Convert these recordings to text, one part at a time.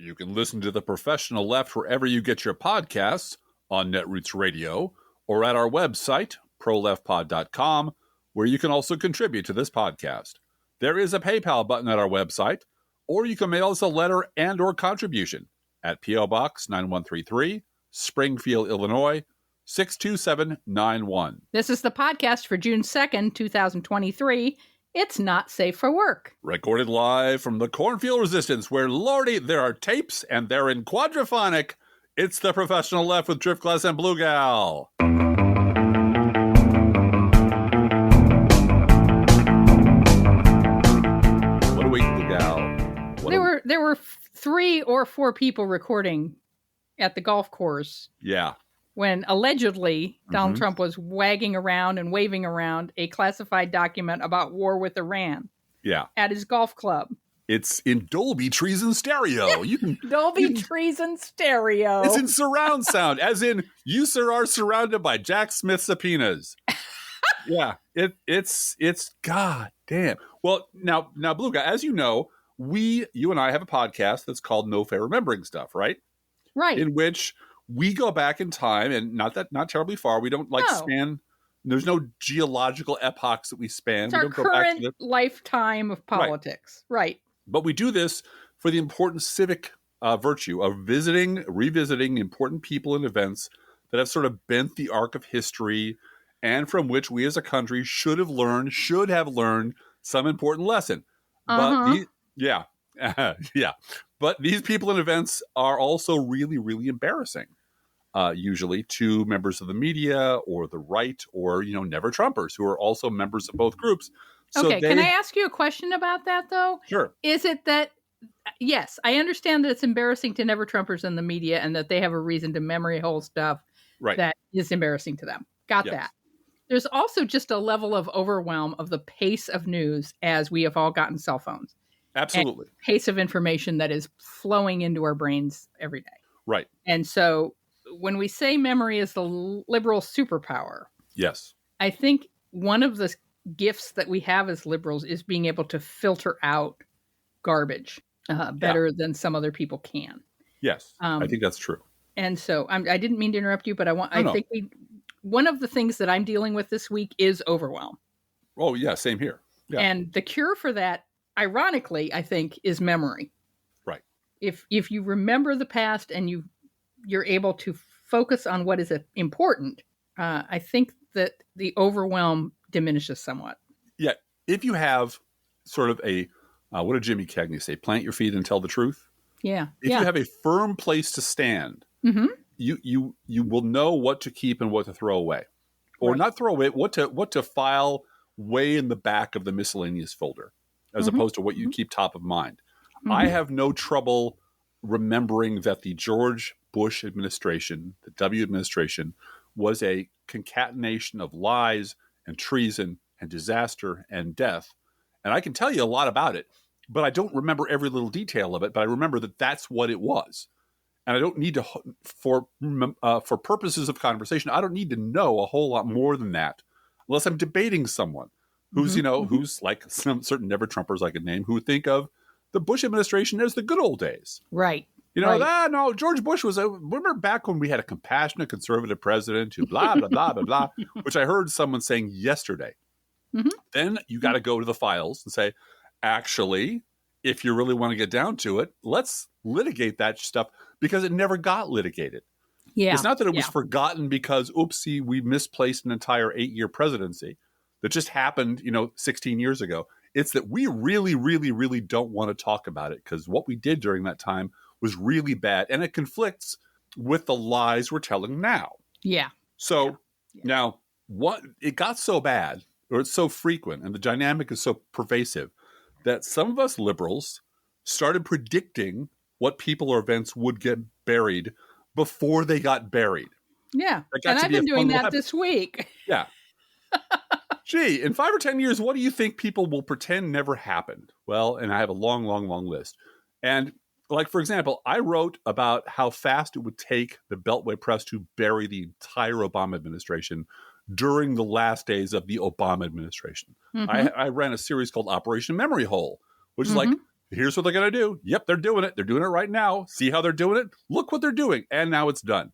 You can listen to The Professional Left wherever you get your podcasts, on Netroots Radio, or at our website, proleftpod.com, where you can also contribute to this podcast. There is a PayPal button at our website, or you can mail us a letter and or contribution at P.O. Box 9133, Springfield, Illinois, 62791. This is the podcast for June 2nd, 2023. It's Not Safe for Work. Recorded live from the Cornfield Resistance, where, lordy, there are tapes and they're in quadraphonic. It's The Professional Left with Driftglass and Blue Gal. What a week, Blue Gal. There were 3 or 4 people recording at the golf course. Yeah. When allegedly Donald Trump was wagging around and waving around a classified document about war with Iran. Yeah. At his golf club. It's in Dolby Treason Stereo. Dolby Treason Stereo. It's in surround sound, as in you, sir, are surrounded by Jack Smith subpoenas. Yeah. It's God damn. Well, now, Blue Guy, as you know, you and I have a podcast that's called No Fair Remembering Stuff, right? Right. In which we go back in time, and not terribly far. We don't span. There's no geological epochs that we span. It's we our don't go current back to lifetime of politics. Right. But we do this for the important civic virtue of revisiting important people and events that have sort of bent the arc of history, and from which we as a country should have learned some important lesson. But yeah. But these people and events are also really, really embarrassing. Usually to members of the media or the right or, never Trumpers who are also members of both groups. So okay. Can I ask you a question about that, though? Sure. Is it that, yes, I understand that it's embarrassing to never Trumpers in the media and that they have a reason to memory hole stuff that is embarrassing to them. Got that. There's also just a level of overwhelm of the pace of news as we have all gotten cell phones. Absolutely. And pace of information that is flowing into our brains every day. Right. And so when we say memory is the liberal superpower, yes, I think one of the gifts that we have as liberals is being able to filter out garbage better than some other people can. Yes, I think that's true. And so I didn't mean to interrupt you, but think one of the things that I'm dealing with this week is overwhelm. Oh yeah, same here. Yeah. And the cure for that, ironically, I think, is memory. Right. If you remember the past and you're able to focus on what is important, I think that the overwhelm diminishes somewhat. Yeah. If you have sort of what did Jimmy Cagney say? Plant your feet and tell the truth. Yeah. If you have a firm place to stand, you will know what to keep and what to throw away, or not throw away, what to file way in the back of the miscellaneous folder, as opposed to what you keep top of mind. I have no trouble remembering that the George Bush administration, the W administration, was a concatenation of lies and treason and disaster and death. And I can tell you a lot about it, but I don't remember every little detail of it. But I remember that that's what it was. And I don't need to, for purposes of conversation, I don't need to know a whole lot more than that, unless I'm debating someone who's, who's like some certain never Trumpers I could name, who think of the Bush administration as the good old days. Right. No, George Bush remember back when we had a compassionate conservative president who blah, blah, blah, blah, blah, which I heard someone saying yesterday. Then you got to go to the files and say, actually, if you really want to get down to it, let's litigate that stuff, because it never got litigated. Yeah. It's not that it was forgotten because, oopsie, we misplaced an entire 8-year presidency that just happened, 16 years ago. It's that we really, really, really don't want to talk about it because what we did during that time was really bad, and it conflicts with the lies we're telling now. Yeah. So now it got so bad, or it's so frequent, and the dynamic is so pervasive that some of us liberals started predicting what people or events would get buried before they got buried. Yeah. And I've been doing that this week. Yeah. Gee, in 5 or 10 years, what do you think people will pretend never happened? Well, and I have a long, long, long list. And like, for example, I wrote about how fast it would take the Beltway press to bury the entire Obama administration during the last days of the Obama administration. I ran a series called Operation Memory Hole, which is like Here's what they're going to do. Yep, they're doing it. They're doing it right now. See how they're doing it? Look what they're doing. And now it's done.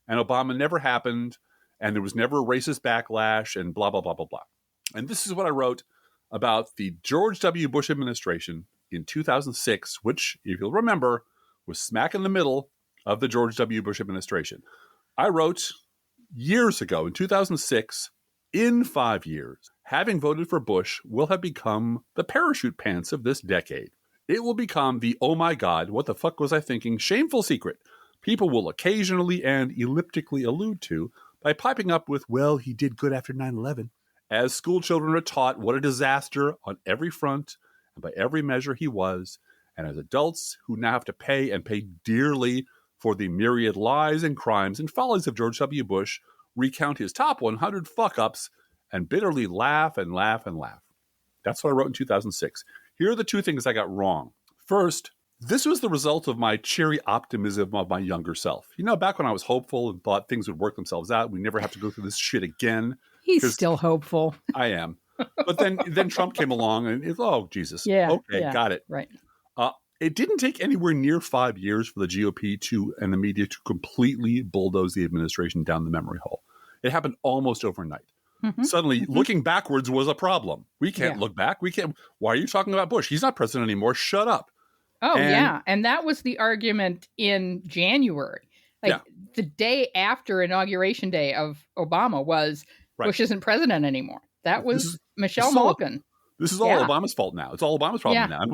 And Obama never happened. And there was never a racist backlash and blah, blah, blah, blah, blah. And this is what I wrote about the George W. Bush administration in 2006, which, if you'll remember, was smack in the middle of the George W. Bush administration. I wrote years ago, in 2006, in 5 years, having voted for Bush will have become the parachute pants of this decade. It will become the, oh my God, what the fuck was I thinking, shameful secret people will occasionally and elliptically allude to by piping up with, well, he did good after 9/11. As school children are taught what a disaster on every front and by every measure he was, and as adults who now have to pay and pay dearly for the myriad lies and crimes and follies of George W. Bush, recount his top 100 fuck-ups and bitterly laugh and laugh and laugh. That's what I wrote in 2006. Here are the two things I got wrong. First, this was the result of my cheery optimism of my younger self. You know, back when I was hopeful and thought things would work themselves out, we never have to go through this shit again. He's still hopeful. I am. But then Trump came along and it's, oh, Jesus. Yeah. Okay, yeah, got it. Right. It didn't take anywhere near 5 years for the GOP and the media to completely bulldoze the administration down the memory hole. It happened almost overnight. Mm-hmm. Suddenly, looking backwards was a problem. We can't look back. We can't. Why are you talking about Bush? He's not president anymore. Shut up. Oh, yeah. And that was the argument in January. The day after Inauguration Day of Obama was Bush isn't president anymore. That was Michelle Malkin. This is all Obama's fault now. It's all Obama's problem now. And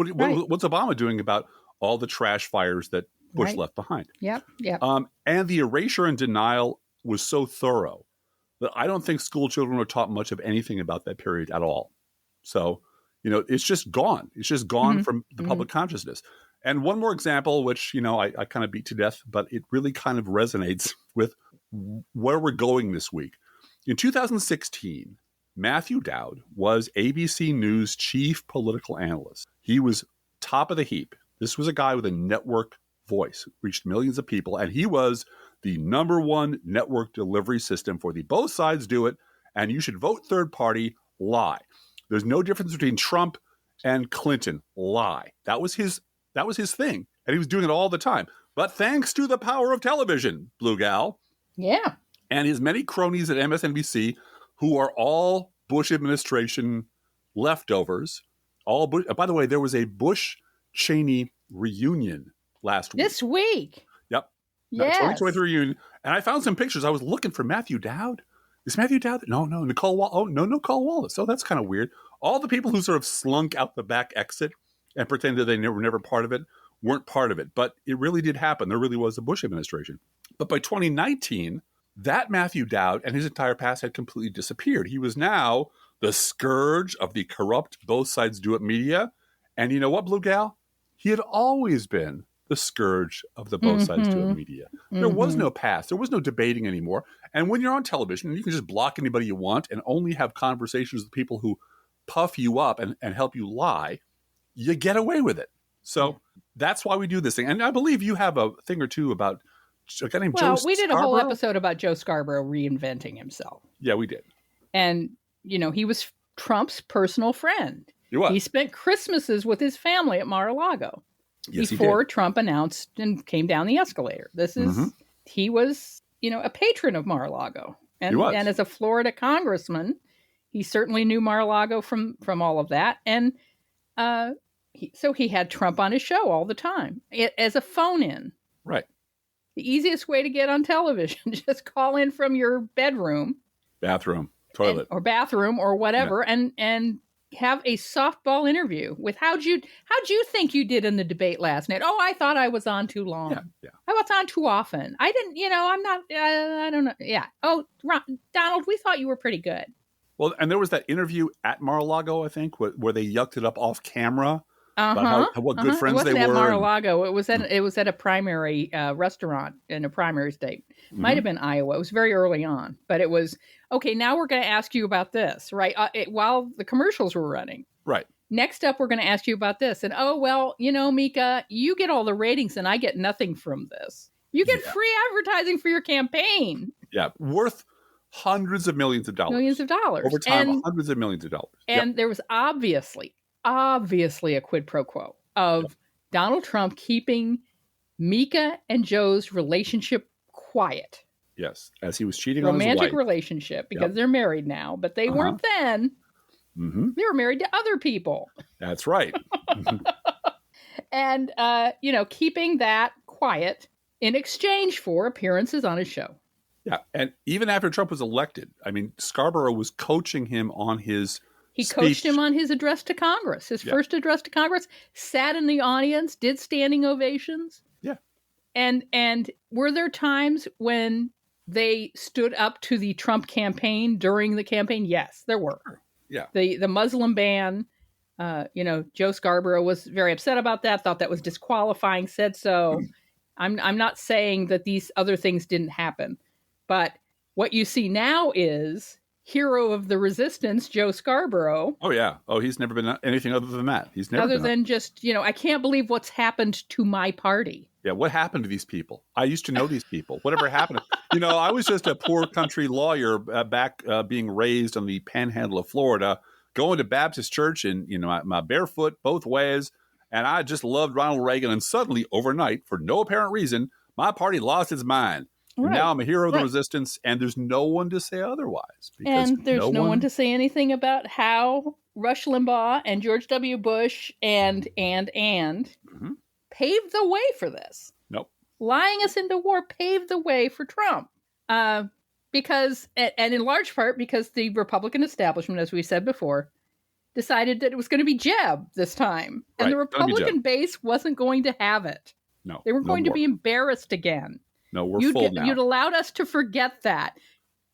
what's Obama doing about all the trash fires that Bush left behind? Yep. And the erasure and denial was so thorough that I don't think school children were taught much of anything about that period at all. So, it's just gone. It's just gone from the public consciousness. And one more example, which, I kind of beat to death, but it really kind of resonates with where we're going this week. In 2016, Matthew Dowd was ABC News chief political analyst. He was top of the heap. This was a guy with a network voice, reached millions of people, and he was the number one network delivery system for the both sides do it, and you should vote third party, lie. There's no difference between Trump and Clinton, lie. That was his thing, and he was doing it all the time. But thanks to the power of television, Blue Gal, and his many cronies at MSNBC, who are all Bush administration leftovers. All Bush. By the way, there was a Bush-Cheney reunion last week. This week. Yep. Yes. 2023 reunion. And I found some pictures. I was looking for Matthew Dowd. Is Matthew Dowd? No. Nicole Wallace. Oh, no, Nicole Wallace. Oh, that's kind of weird. All the people who sort of slunk out the back exit and pretended they were never part of it weren't part of it. But it really did happen. There really was a Bush administration. But by 2019... that Matthew Dowd and his entire past had completely disappeared. He was now the scourge of the corrupt both sides do it media. And you know what, Blue Gal? He had always been the scourge of the both sides do it media. There was no past. There was no debating anymore. And when you're on television, you can just block anybody you want and only have conversations with people who puff you up and help you lie. You get away with it. So that's why we do this thing. And I believe you have a thing or two about a guy named Joe we did a whole Scarborough? episode about Joe Scarborough reinventing himself. Yeah, we did. And, he was Trump's personal friend. He was. He spent Christmases with his family at Mar-a-Lago before Trump announced and came down the escalator. He was, a patron of Mar-a-Lago. And as a Florida congressman, he certainly knew Mar-a-Lago from all of that. And so he had Trump on his show all the time as a phone-in. Right. The easiest way to get on television, just call in from your bedroom. Bathroom, toilet. Or bathroom or whatever and have a softball interview with how'd you think you did in the debate last night? Oh, I thought I was on too long. Yeah. I was on too often. I didn't, I'm not, I don't know. Yeah. Oh, Donald, we thought you were pretty good. Well, and there was that interview at Mar-a-Lago, I think, where they yucked it up off camera. About what good friends they were. It wasn't at Mar-a-Lago. It was at a primary restaurant in a primary state. Might have been Iowa. It was very early on. But it was, okay, now we're going to ask you about this, right? While the commercials were running. Right. Next up, we're going to ask you about this. And, oh, well, Mika, you get all the ratings and I get nothing from this. You get free advertising for your campaign. Yeah, worth hundreds of millions of dollars. Millions of dollars. Over time, hundreds of millions of dollars. And there was obviously a quid pro quo. of Donald Trump keeping Mika and Joe's relationship quiet. Yes, as he was cheating on his wife. Romantic relationship, because they're married now, but they weren't then. Mm-hmm. They were married to other people. That's right. And, keeping that quiet in exchange for appearances on his show. Yeah, and even after Trump was elected, I mean, Scarborough was coaching him on his coached him on his address to Congress, his first address to Congress, sat in the audience, did standing ovations. Yeah. And were there times when they stood up to the Trump campaign during the campaign? Yes, there were. Yeah. The Muslim ban, Joe Scarborough was very upset about that, thought that was disqualifying, said so. I'm not saying that these other things didn't happen, but what you see now is hero of the resistance, Joe Scarborough. Oh, yeah. Oh, he's never been anything other than that. He's never other than just, I can't believe what's happened to my party. Yeah, what happened to these people? I used to know these people. Whatever happened? I was just a poor country lawyer back being raised on the panhandle of Florida, going to Baptist church in, my barefoot both ways. And I just loved Ronald Reagan. And suddenly, overnight, for no apparent reason, my party lost its mind. Right. Now I'm a hero of the resistance, and there's no one to say otherwise. And there's no one to say anything about how Rush Limbaugh and George W. Bush and paved the way for this. Nope. Lying us into war paved the way for Trump. Because, and in large part because the Republican establishment, as we said before, decided that it was going to be Jeb this time. And the Republican base wasn't going to have it. No. They were going to be embarrassed again. No, we're full now. You'd allowed us to forget that.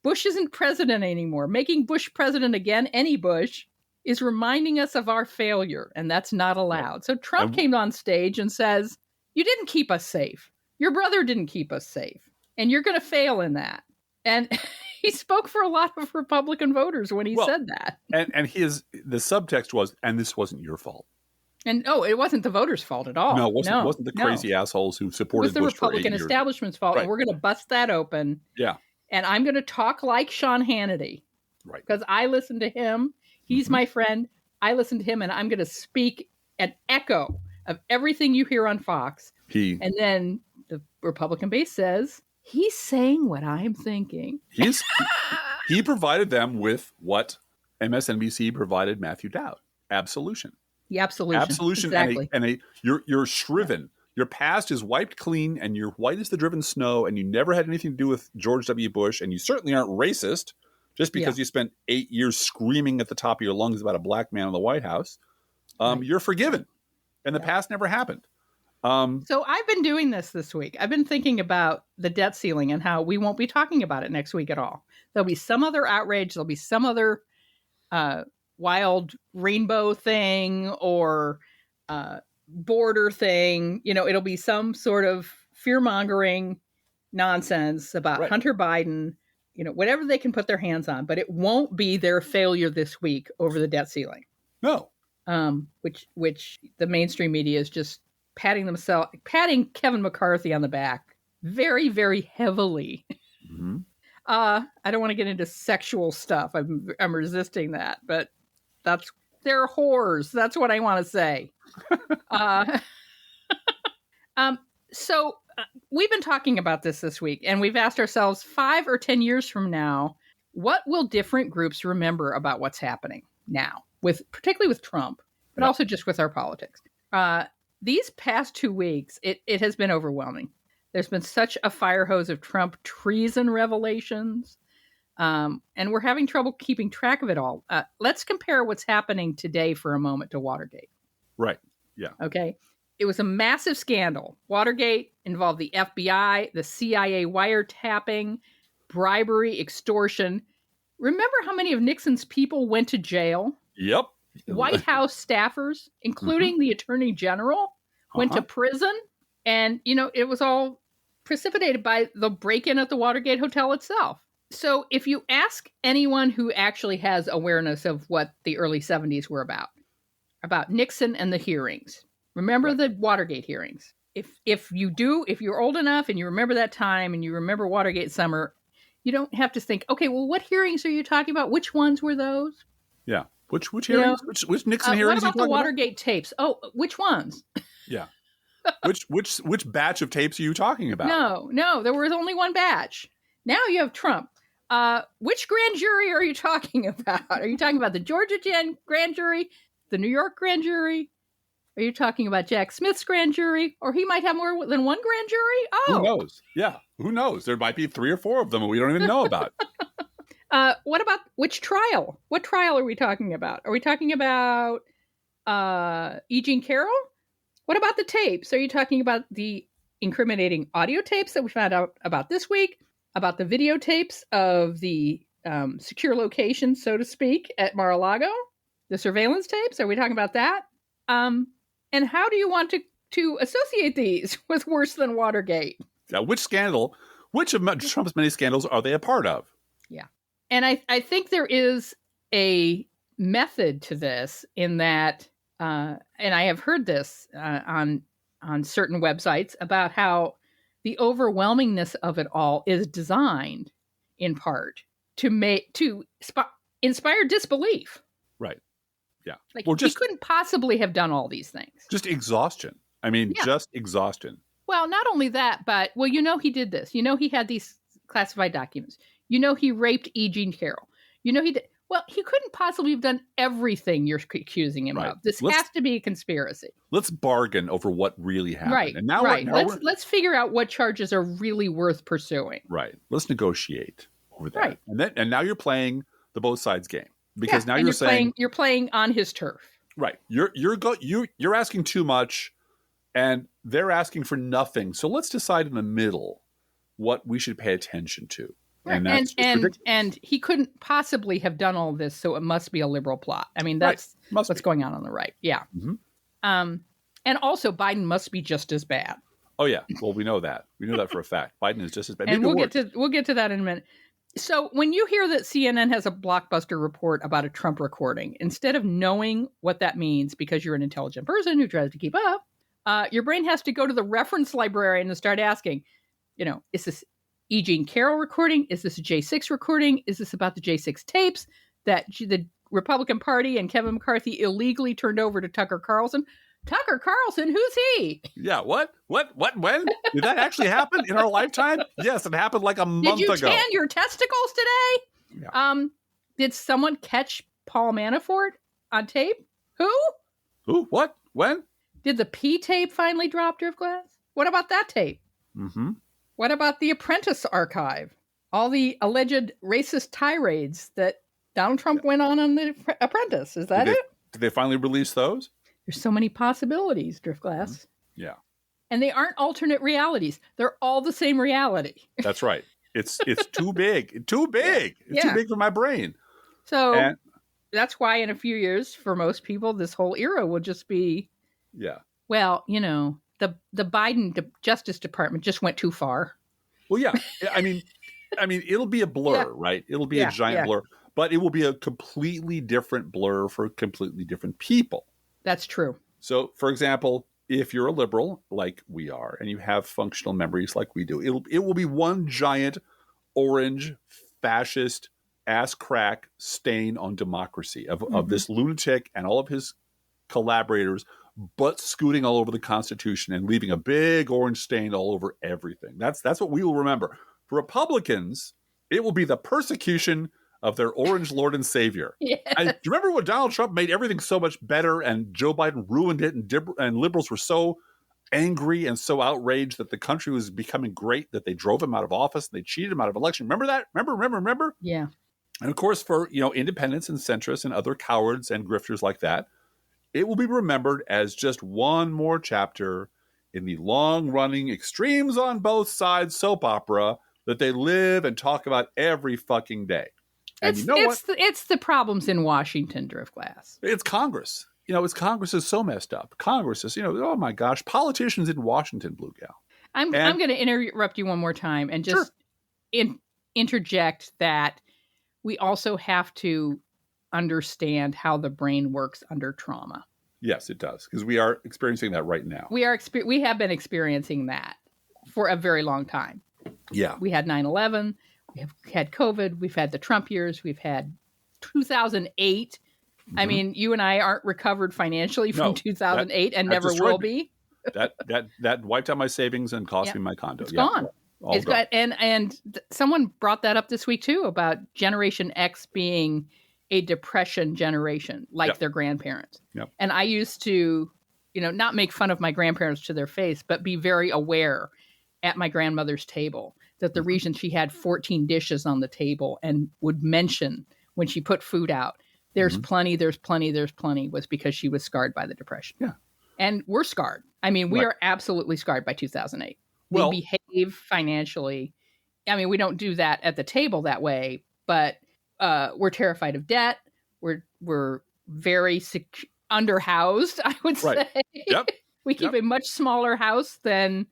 Bush isn't president anymore. Making Bush president again, any Bush, is reminding us of our failure, and that's not allowed. Right. So Trump came on stage and says, you didn't keep us safe. Your brother didn't keep us safe, and you're going to fail in that. And he spoke for a lot of Republican voters when he said that. And the subtext was, and this wasn't your fault. And it wasn't the voters' fault at all. No, it wasn't the crazy assholes who supported Bush. It was the Republican establishment's fault, and we're going to bust that open. Yeah. And I'm going to talk like Sean Hannity. Right. Because I listen to him. He's my friend. I listen to him, and I'm going to speak an echo of everything you hear on Fox. And then the Republican base says, he's saying what I'm thinking. He provided them with what MSNBC provided Matthew Dowd. Absolution. The absolution. Exactly. And you're shriven. Yeah. Your past is wiped clean, and you're white as the driven snow, and you never had anything to do with George W. Bush, and you certainly aren't racist just because you spent 8 years screaming at the top of your lungs about a black man in the White House. You're forgiven, and the past never happened. So I've been doing this week. I've been thinking about the debt ceiling and how we won't be talking about it next week at all. There'll be some other outrage. There'll be some other wild rainbow thing or border thing. It'll be some sort of fear-mongering nonsense about Hunter Biden, whatever they can put their hands on. But it won't be their failure this week over the debt ceiling. No. Which the mainstream media is just patting Kevin McCarthy on the back very, very heavily. Mm-hmm. I don't want to get into sexual stuff. I'm resisting that, but they're whores. That's what I want to say. So we've been talking about this week, and we've asked ourselves 5 or 10 years from now, what will different groups remember about what's happening now, particularly with Trump, but also just with our politics. These past 2 weeks, it has been overwhelming. There's been such a fire hose of Trump treason revelations, and we're having trouble keeping track of it all. Let's compare what's happening today for a moment to Watergate. Right. Yeah. Okay. It was a massive scandal. Watergate involved the FBI, the CIA wiretapping, bribery, extortion. Remember how many of Nixon's people went to jail? Yep. White House staffers, including the Attorney General, went to prison. And, it was all precipitated by the break-in at the Watergate Hotel itself. So if you ask anyone who actually has awareness of what the early 70s were about Nixon and the hearings, remember the Watergate hearings. If you're old enough and you remember that time and you remember Watergate summer, you don't have to think, okay, well, what hearings are you talking about? Which ones were those? Yeah. Which hearings? Which Nixon hearings? What about the Watergate tapes? Oh, which ones? Yeah. Which batch of tapes are you talking about? No, there was only one batch. Now you have Trump. Which grand jury are you talking about? Are you talking about the Georgia grand jury, the New York grand jury? Are you talking about Jack Smith's grand jury? Or he might have more than one grand jury? Oh. Who knows? Yeah, who knows? There might be 3 or 4 of them we don't even know about. What about which trial? What trial are we talking about? Are we talking about E. Jean Carroll? What about the tapes? Are you talking about the incriminating audio tapes that we found out about this week? About the videotapes of the secure location, so to speak, at Mar-a-Lago? The surveillance tapes? Are we talking about that? And how do you want to associate these with worse than Watergate? Now, which of Trump's many scandals are they a part of? Yeah. And I think there is a method to this in that, and I have heard this on certain websites about how the overwhelmingness of it all is designed in part to inspire disbelief. Right. Yeah. Like, he couldn't possibly have done all these things. Just exhaustion. I mean, just exhaustion. Well, not only that, but, he did this. He had these classified documents. He raped E. Jean Carroll. He did. Well, he couldn't possibly have done everything you're accusing him of. This has to be a conspiracy. Let's bargain over what really happened. Right. And now let's figure out what charges are really worth pursuing. Right. Let's negotiate over that. Right. And now you're playing the both sides game. Because now you're saying you're playing on his turf. Right. You're asking too much, and they're asking for nothing. So let's decide in the middle what we should pay attention to. Right. And he couldn't possibly have done all this, so it must be a liberal plot. I mean, that's what's going on the right. Yeah. Mm-hmm. And also Biden must be just as bad. Oh yeah. Well, we know that. We know that for a fact. Biden is just as bad. And we'll get to that in a minute. So when you hear that CNN has a blockbuster report about a Trump recording, instead of knowing what that means because you're an intelligent person who tries to keep up, your brain has to go to the reference librarian and start asking, is this E. Jean Carroll recording? Is this a J6 recording? Is this about the J6 tapes that the Republican Party and Kevin McCarthy illegally turned over to Tucker Carlson? Tucker Carlson, who's he? Yeah, what, when? Did that actually happen in our lifetime? Yes, it happened like a month ago. Did you tan your testicles today? Yeah. Did someone catch Paul Manafort on tape? Who? What? When? Did the P tape finally drop, Driftglass? What about that tape? Mm-hmm. What about the Apprentice archive? All the alleged racist tirades that Donald Trump went on the Apprentice. Is that it? Did they finally release those? There's so many possibilities, Driftglass. Mm-hmm. Yeah. And they aren't alternate realities. They're all the same reality. That's right. It's too big. Too big. It's too big for my brain. So that's why in a few years, for most people, this whole era will just be, well, the Biden Justice Department just went too far. Well, yeah. I mean, it'll be a blur, right? It'll be a giant blur, but it will be a completely different blur for completely different people. That's true. So, for example, if you're a liberal like we are and you have functional memories like we do, it will be one giant orange fascist ass crack stain on democracy of this lunatic and all of his collaborators butt scooting all over the Constitution and leaving a big orange stain all over everything. That's what we will remember. For Republicans, it will be the persecution of their orange Lord and Savior. Do you remember when Donald Trump made everything so much better and Joe Biden ruined it and liberals were so angry and so outraged that the country was becoming great that they drove him out of office and they cheated him out of election? Remember that? Remember? Yeah. And of course, for independents and centrists and other cowards and grifters like that, it will be remembered as just one more chapter in the long-running extremes on both sides soap opera that they live and talk about every fucking day. And it's the problems in Washington, Driftglass. It's Congress. Congress is so messed up. Congress is, oh my gosh, politicians in Washington, Blue Gal. I'm going to interrupt you one more time and just interject that we also have to understand how the brain works under trauma. Yes, it does, because we are experiencing that right now. We have been experiencing that for a very long time. Yeah. We had 9/11. We have had COVID. We've had the Trump years. We've had 2008 I mean, you and I aren't recovered financially from 2008 and never will be. that wiped out my savings and cost me my condo. It's gone. It's gone. And someone brought that up this week too about Generation X being a depression generation, like their grandparents. Yep. And I used to, not make fun of my grandparents to their face, but be very aware at my grandmother's table that the reason she had 14 dishes on the table and would mention when she put food out, there's plenty, was because she was scarred by the Depression. Yeah. And we're scarred. I mean, we are absolutely scarred by 2008. We behave financially. I mean, we don't do that at the table that way, but we're terrified of debt. We're very underhoused, I would say. Yep. We keep a much smaller house than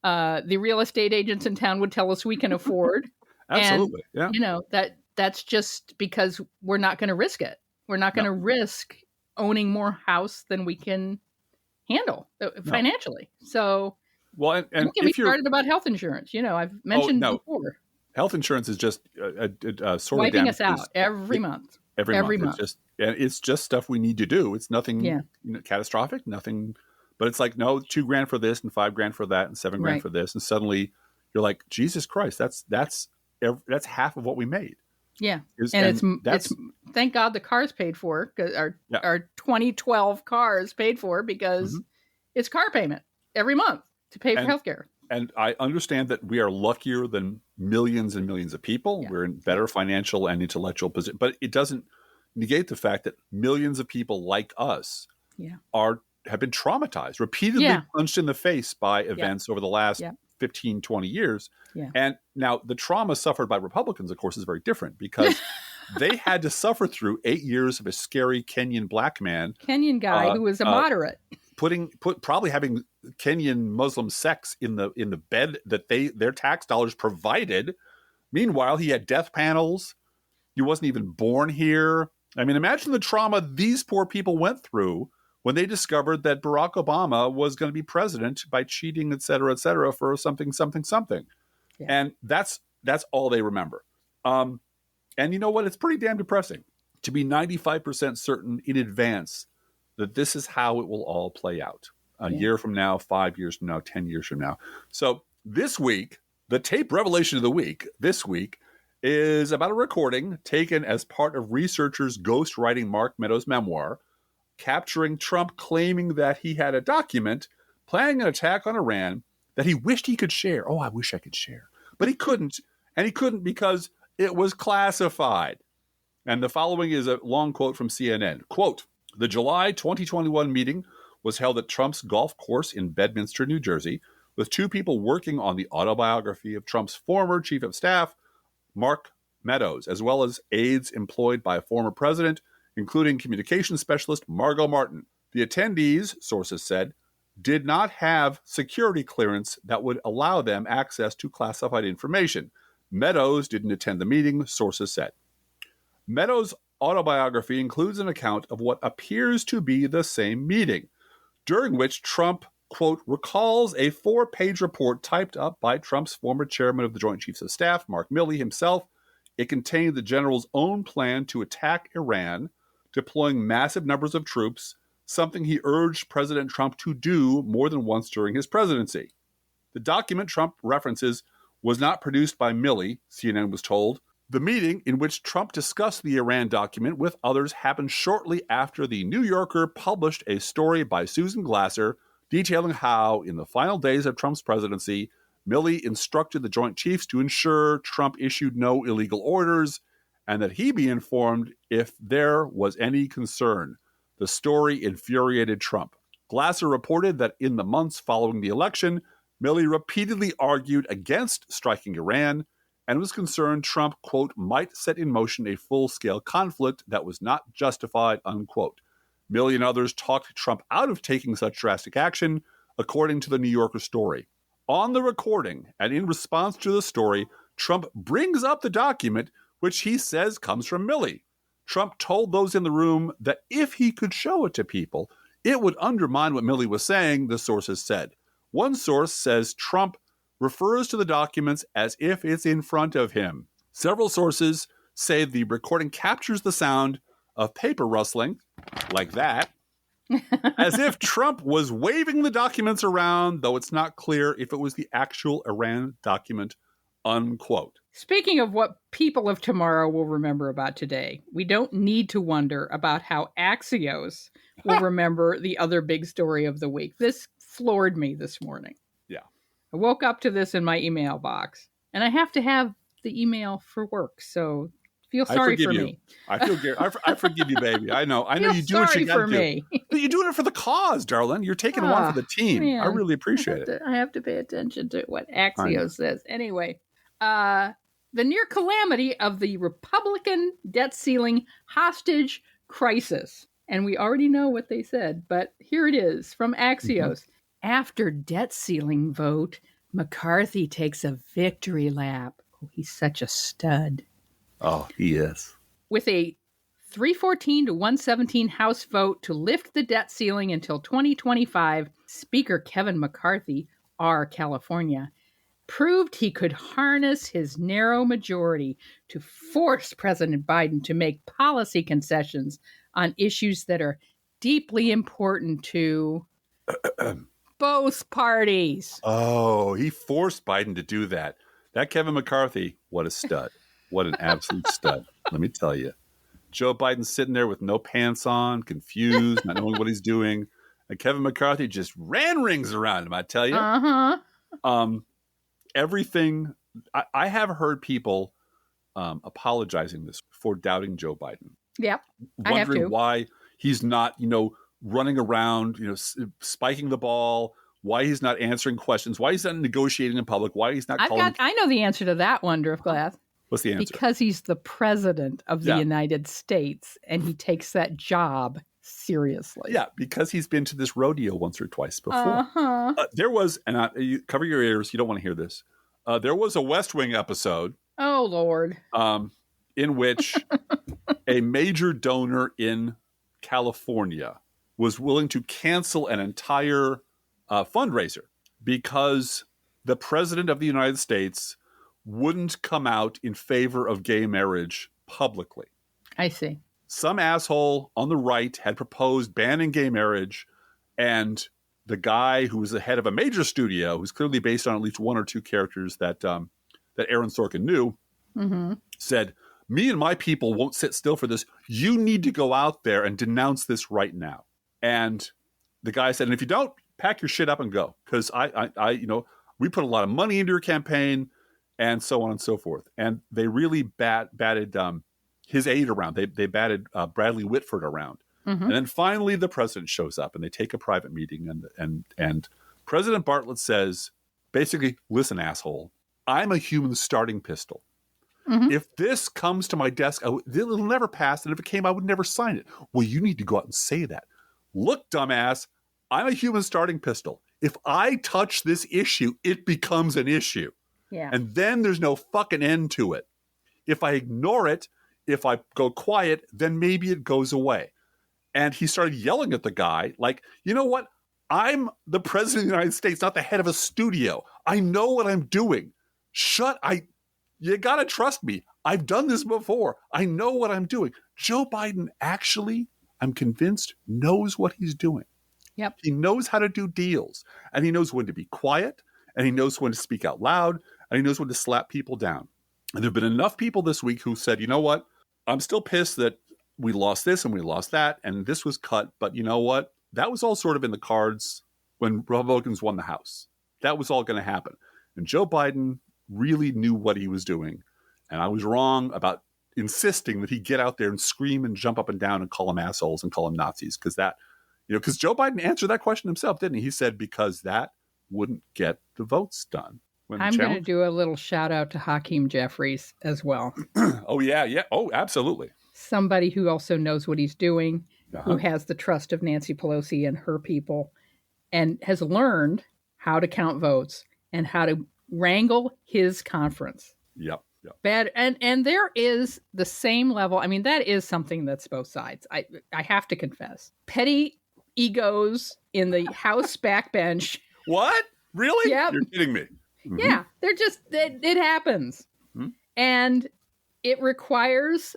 the real estate agents in town would tell us we can afford. Absolutely. And, that's just because we're not going to risk it. We're not going to risk owning more house than we can handle financially. So, and don't get me started about health insurance. I've mentioned before. Health insurance is just sort wiping us out every month. Every month. It's just stuff we need to do. It's nothing catastrophic, nothing. But it's like, no, $2,000 for this and $5,000 for that and $7,000 for this, and suddenly you're like, Jesus Christ, that's half of what we made. Yeah, it's thank God the car's paid for, because our 2012 car is paid for because it's car payment every month to pay for healthcare. And I understand that we are luckier than millions and millions of people. Yeah. We're in better financial and intellectual position, but it doesn't negate the fact that millions of people like us have been traumatized, repeatedly punched in the face by events over the last 15, 20 years. Yeah. And now the trauma suffered by Republicans, of course, is very different because they had to suffer through 8 years of a scary Kenyan black man. Kenyan guy who was a moderate. Probably having Kenyan Muslim sex in the bed that their tax dollars provided. Meanwhile, he had death panels. He wasn't even born here. I mean, imagine the trauma these poor people went through when they discovered that Barack Obama was going to be president by cheating, et cetera, for something. Yeah. And that's all they remember. And you know what? It's pretty damn depressing to be 95% certain in advance that this is how it will all play out a year from now, 5 years from now, 10 years from now. So this week, the tape revelation of the week this week is about a recording taken as part of researchers ghostwriting Mark Meadows' memoir, capturing Trump claiming that he had a document planning an attack on Iran that he wished he could share. Oh, I wish I could share. But he couldn't. And he couldn't because it was classified. And the following is a long quote from CNN. Quote, "The July 2021 meeting was held at Trump's golf course in Bedminster, New Jersey, with two people working on the autobiography of Trump's former chief of staff, Mark Meadows, as well as aides employed by a former president, including communications specialist Margot Martin. The attendees, sources said, did not have security clearance that would allow them access to classified information. Meadows didn't attend the meeting, sources said. Meadows' autobiography includes an account of what appears to be the same meeting, during which Trump, quote, recalls a 4-page report typed up by Trump's former chairman of the Joint Chiefs of Staff, Mark Milley himself. It contained the general's own plan to attack Iran, deploying massive numbers of troops, something he urged President Trump to do more than once during his presidency. The document Trump references was not produced by Milley, CNN was told. The meeting in which Trump discussed the Iran document with others happened shortly after the New Yorker published a story by Susan Glasser detailing how, in the final days of Trump's presidency, Milley instructed the Joint Chiefs to ensure Trump issued no illegal orders and that he be informed if there was any concern. The story infuriated Trump. Glasser reported that in the months following the election, Milley repeatedly argued against striking Iran and was concerned Trump, quote, might set in motion a full-scale conflict that was not justified, unquote. Milley and others talked Trump out of taking such drastic action, according to the New Yorker story. On the recording, and in response to the story, Trump brings up the document, which he says comes from Milley. Trump told those in the room that if he could show it to people, it would undermine what Milley was saying, the sources said. One source says Trump refers to the documents as if it's in front of him. Several sources say the recording captures the sound of paper rustling like that, as if Trump was waving the documents around, though it's not clear if it was the actual Iran document, unquote. Speaking of what people of tomorrow will remember about today, we don't need to wonder about how Axios will remember the other big story of the week. This floored me this morning. Yeah. I woke up to this in my email box, and I have to have the email for work, so feel sorry for me. I forgive you, baby. I know you do what you got to do. But you're doing it for the cause, darling. You're taking one for the team. Man, I really appreciate it. I have to pay attention to what Axios says. Anyway, the near calamity of the Republican debt ceiling hostage crisis. And we already know what they said, but here it is from Axios. After debt ceiling vote, McCarthy takes a victory lap. Oh, he's such a stud. Oh, he is. With a 314 to 117 House vote to lift the debt ceiling until 2025, Speaker Kevin McCarthy, R. California, proved he could harness his narrow majority to force President Biden to make policy concessions on issues that are deeply important to both parties. Oh, he forced Biden to do that. That Kevin McCarthy, what a stud. What an absolute stud. Let me tell you. Joe Biden's sitting there with no pants on, confused, not knowing what he's doing. And Kevin McCarthy just ran rings around him, I tell you. Everything. I have heard people apologizing this for doubting Joe Biden. Yep. Wondering why he's not, running around, spiking the ball, why he's not answering questions, why he's not negotiating in public, why he's not I know the answer to that one, Driftglass. What's the answer? Because he's the president of the United States and he takes that job seriously. Yeah, because he's been to this rodeo once or twice before. There was, and you cover your ears, you don't want to hear this. There was a West Wing episode. Oh, Lord. In which a major donor in California was willing to cancel an entire fundraiser because the president of the United States wouldn't come out in favor of gay marriage publicly. I see. Some asshole on the right had proposed banning gay marriage, and the guy who was the head of a major studio, who's clearly based on at least one or two characters that Aaron Sorkin knew, said, "Me and my people won't sit still for this. You need to go out there and denounce this right now." And the guy said, "And if you don't, pack your shit up and go, because we put a lot of money into your campaign." And so on and so forth. And they really batted his aide around. They batted Bradley Whitford around. And then finally the president shows up and they take a private meeting. And President Bartlett says, basically, "Listen, asshole, I'm a human starting pistol. If this comes to my desk, it'll never pass. And if it came, I would never sign it." Well, you need to go out and say that. "Look, dumbass, I'm a human starting pistol. If I touch this issue, it becomes an issue. Yeah. And then there's no fucking end to it. If I ignore it, if I go quiet, then maybe it goes away." And he started yelling at the guy like, "You know what? I'm the president of the United States, not the head of a studio. I know what I'm doing. You got to trust me. I've done this before. I know what I'm doing." Joe Biden actually, I'm convinced, knows what he's doing. Yep. He knows how to do deals, and he knows when to be quiet, and he knows when to speak out loud, and he knows when to slap people down. And there have been enough people this week who said, "You know what? I'm still pissed that we lost this and we lost that, and this was cut. But you know what? That was all sort of in the cards when Republicans won the House. That was all going to happen." And Joe Biden really knew what he was doing. And I was wrong about insisting that he get out there and scream and jump up and down and call them assholes and call them Nazis. Because Joe Biden answered that question himself, didn't he? He said, because that wouldn't get the votes done. I'm going to do a little shout out to Hakeem Jeffries as well. Oh, yeah. Oh, absolutely. Somebody who also knows what he's doing, who has the trust of Nancy Pelosi and her people, and has learned how to count votes and how to wrangle his conference. Yep. Bad, and there is the same level. I mean, that is something that's both sides. I have to confess. Petty egos in the House backbench. What? Really? Yep. You're kidding me. Yeah, they're just, it happens. And it requires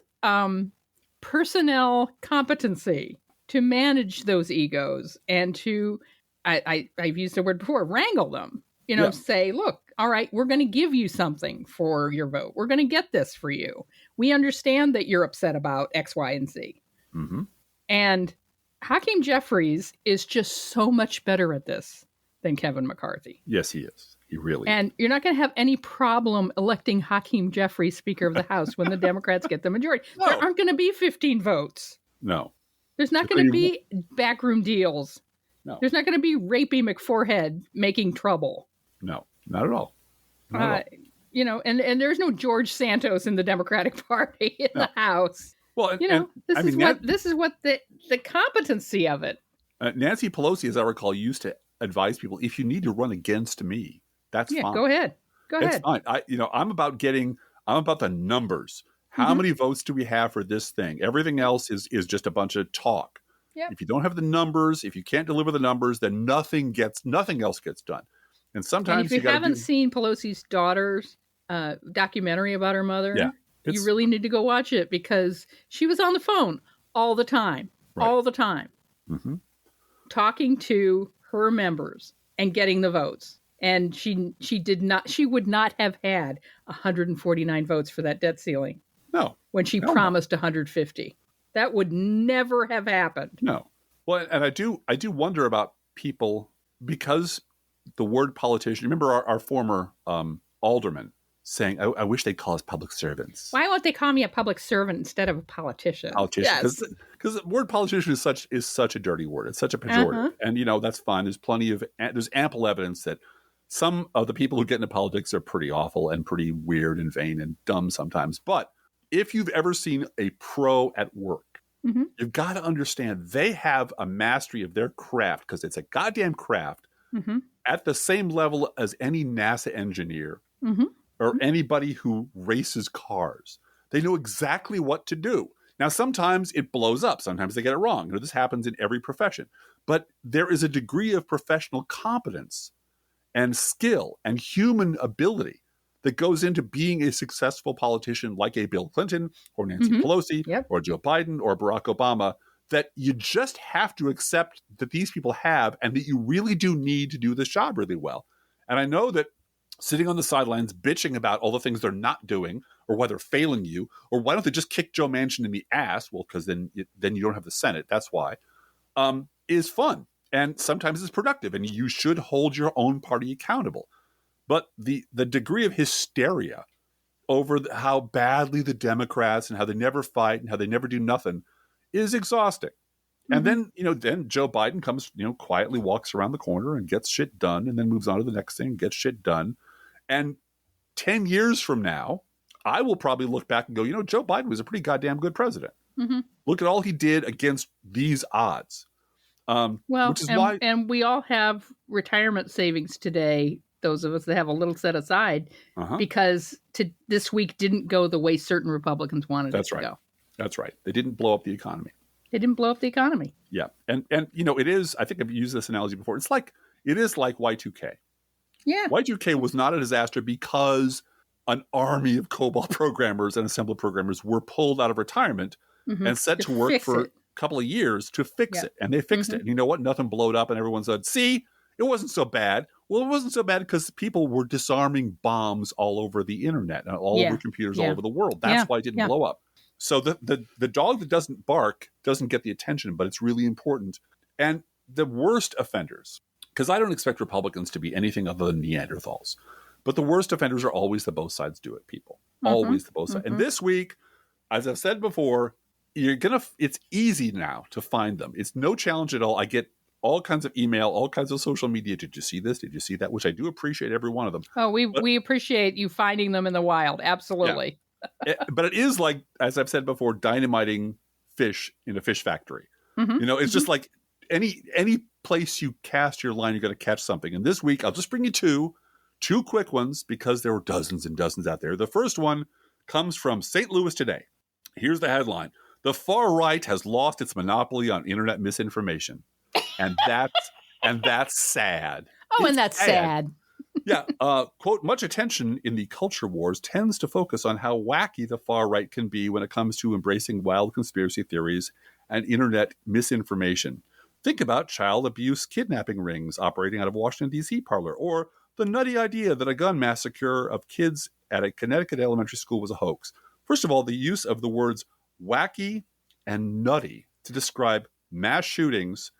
personnel competency to manage those egos and to, I've used the word before, wrangle them, say, look, all right, we're going to give you something for your vote. We're going to get this for you. We understand that you're upset about X, Y, and Z. Mm-hmm. And Hakeem Jeffries is just so much better at this than Kevin McCarthy. Yes, he is. He really And is. you're not going to have any problem electing Hakeem Jeffries Speaker of the House when the Democrats get the majority. No. There aren't going to be 15 votes. No. There's not going to be backroom deals. No. There's not going to be Rapey McForehead making trouble. No, not at all. Not at all. And there's no George Santos in the Democratic Party in the House. Well, this is what the competency of it. Nancy Pelosi, as I recall, used to advise people, if you need to run against me, that's fine. Go ahead. It's fine. I'm about the numbers. How many votes do we have for this thing? Everything else is just a bunch of talk. Yep. If you don't have the numbers, if you can't deliver the numbers, then nothing else gets done. And sometimes if you haven't seen Pelosi's daughter's documentary about her mother, you really need to go watch it, because she was on the phone all the time, mm-hmm. talking to her members and getting the votes. And she would not have had 149 votes for that debt ceiling. No. When she promised 150. That would never have happened. No. Well, and I do wonder about people, because the word politician, remember our former alderman saying, I wish they'd call us public servants. Why won't they call me a public servant instead of a politician? Yes. Because the word politician is such a dirty word. It's such a pejorative. And, that's fine. There's ample evidence that some of the people who get into politics are pretty awful and pretty weird and vain and dumb sometimes. But if you've ever seen a pro at work, you've got to understand they have a mastery of their craft, because it's a goddamn craft, at the same level as any NASA engineer or anybody who races cars. They know exactly what to do. Now, sometimes it blows up. Sometimes they get it wrong. This happens in every profession. But there is a degree of professional competence and skill and human ability that goes into being a successful politician like a Bill Clinton or Nancy Pelosi or Joe Biden or Barack Obama, that you just have to accept that these people have, and that you really do need to do this job really well. And I know that sitting on the sidelines bitching about all the things they're not doing, or why they're failing you, or why don't they just kick Joe Manchin in the ass? Well, because then you don't have the Senate. That's why. Is fun. And sometimes it's productive, and you should hold your own party accountable. But the degree of hysteria over how badly the Democrats and how they never fight and how they never do nothing is exhausting. And then Joe Biden comes, quietly walks around the corner and gets shit done, and then moves on to the next thing and gets shit done. And 10 years from now, I will probably look back and go, Joe Biden was a pretty goddamn good president. Look at all he did against these odds. Which is why we all have retirement savings today, those of us that have a little set aside, because this week didn't go the way certain Republicans wanted it to go. That's right. They didn't blow up the economy. Yeah. And it is, I think I've used this analogy before. It is like Y2K. Yeah. Y2K was not a disaster because an army of COBOL programmers and assembler programmers were pulled out of retirement and set to work for a couple of years to fix it. And they fixed it. And you know what? Nothing blowed up, and everyone said, see, it wasn't so bad. Well, it wasn't so bad because people were disarming bombs all over the internet and all over computers all over the world. That's why it didn't blow up. So the dog that doesn't bark doesn't get the attention, but it's really important. And the worst offenders, because I don't expect Republicans to be anything other than Neanderthals, but the worst offenders are always the both sides do it people. Always the both sides. And this week, as I've said before, it's easy now to find them. It's no challenge at all. I get all kinds of email, all kinds of social media. Did you see this? Did you see that? Which I do appreciate every one of them. Oh, we appreciate you finding them in the wild. Absolutely. Yeah. But it is like, as I've said before, dynamiting fish in a fish factory. It's just like any place you cast your line, you're going to catch something. And this week, I'll just bring you two quick ones, because there were dozens and dozens out there. The first one comes from St. Louis Today. Here's the headline. The far right has lost its monopoly on internet misinformation. And that's sad. And that's sad. Yeah. Quote, much attention in the culture wars tends to focus on how wacky the far right can be when it comes to embracing wild conspiracy theories and internet misinformation. Think about child abuse kidnapping rings operating out of Washington, D.C. parlor, or the nutty idea that a gun massacre of kids at a Connecticut elementary school was a hoax. First of all, the use of the words wacky and nutty to describe mass shootings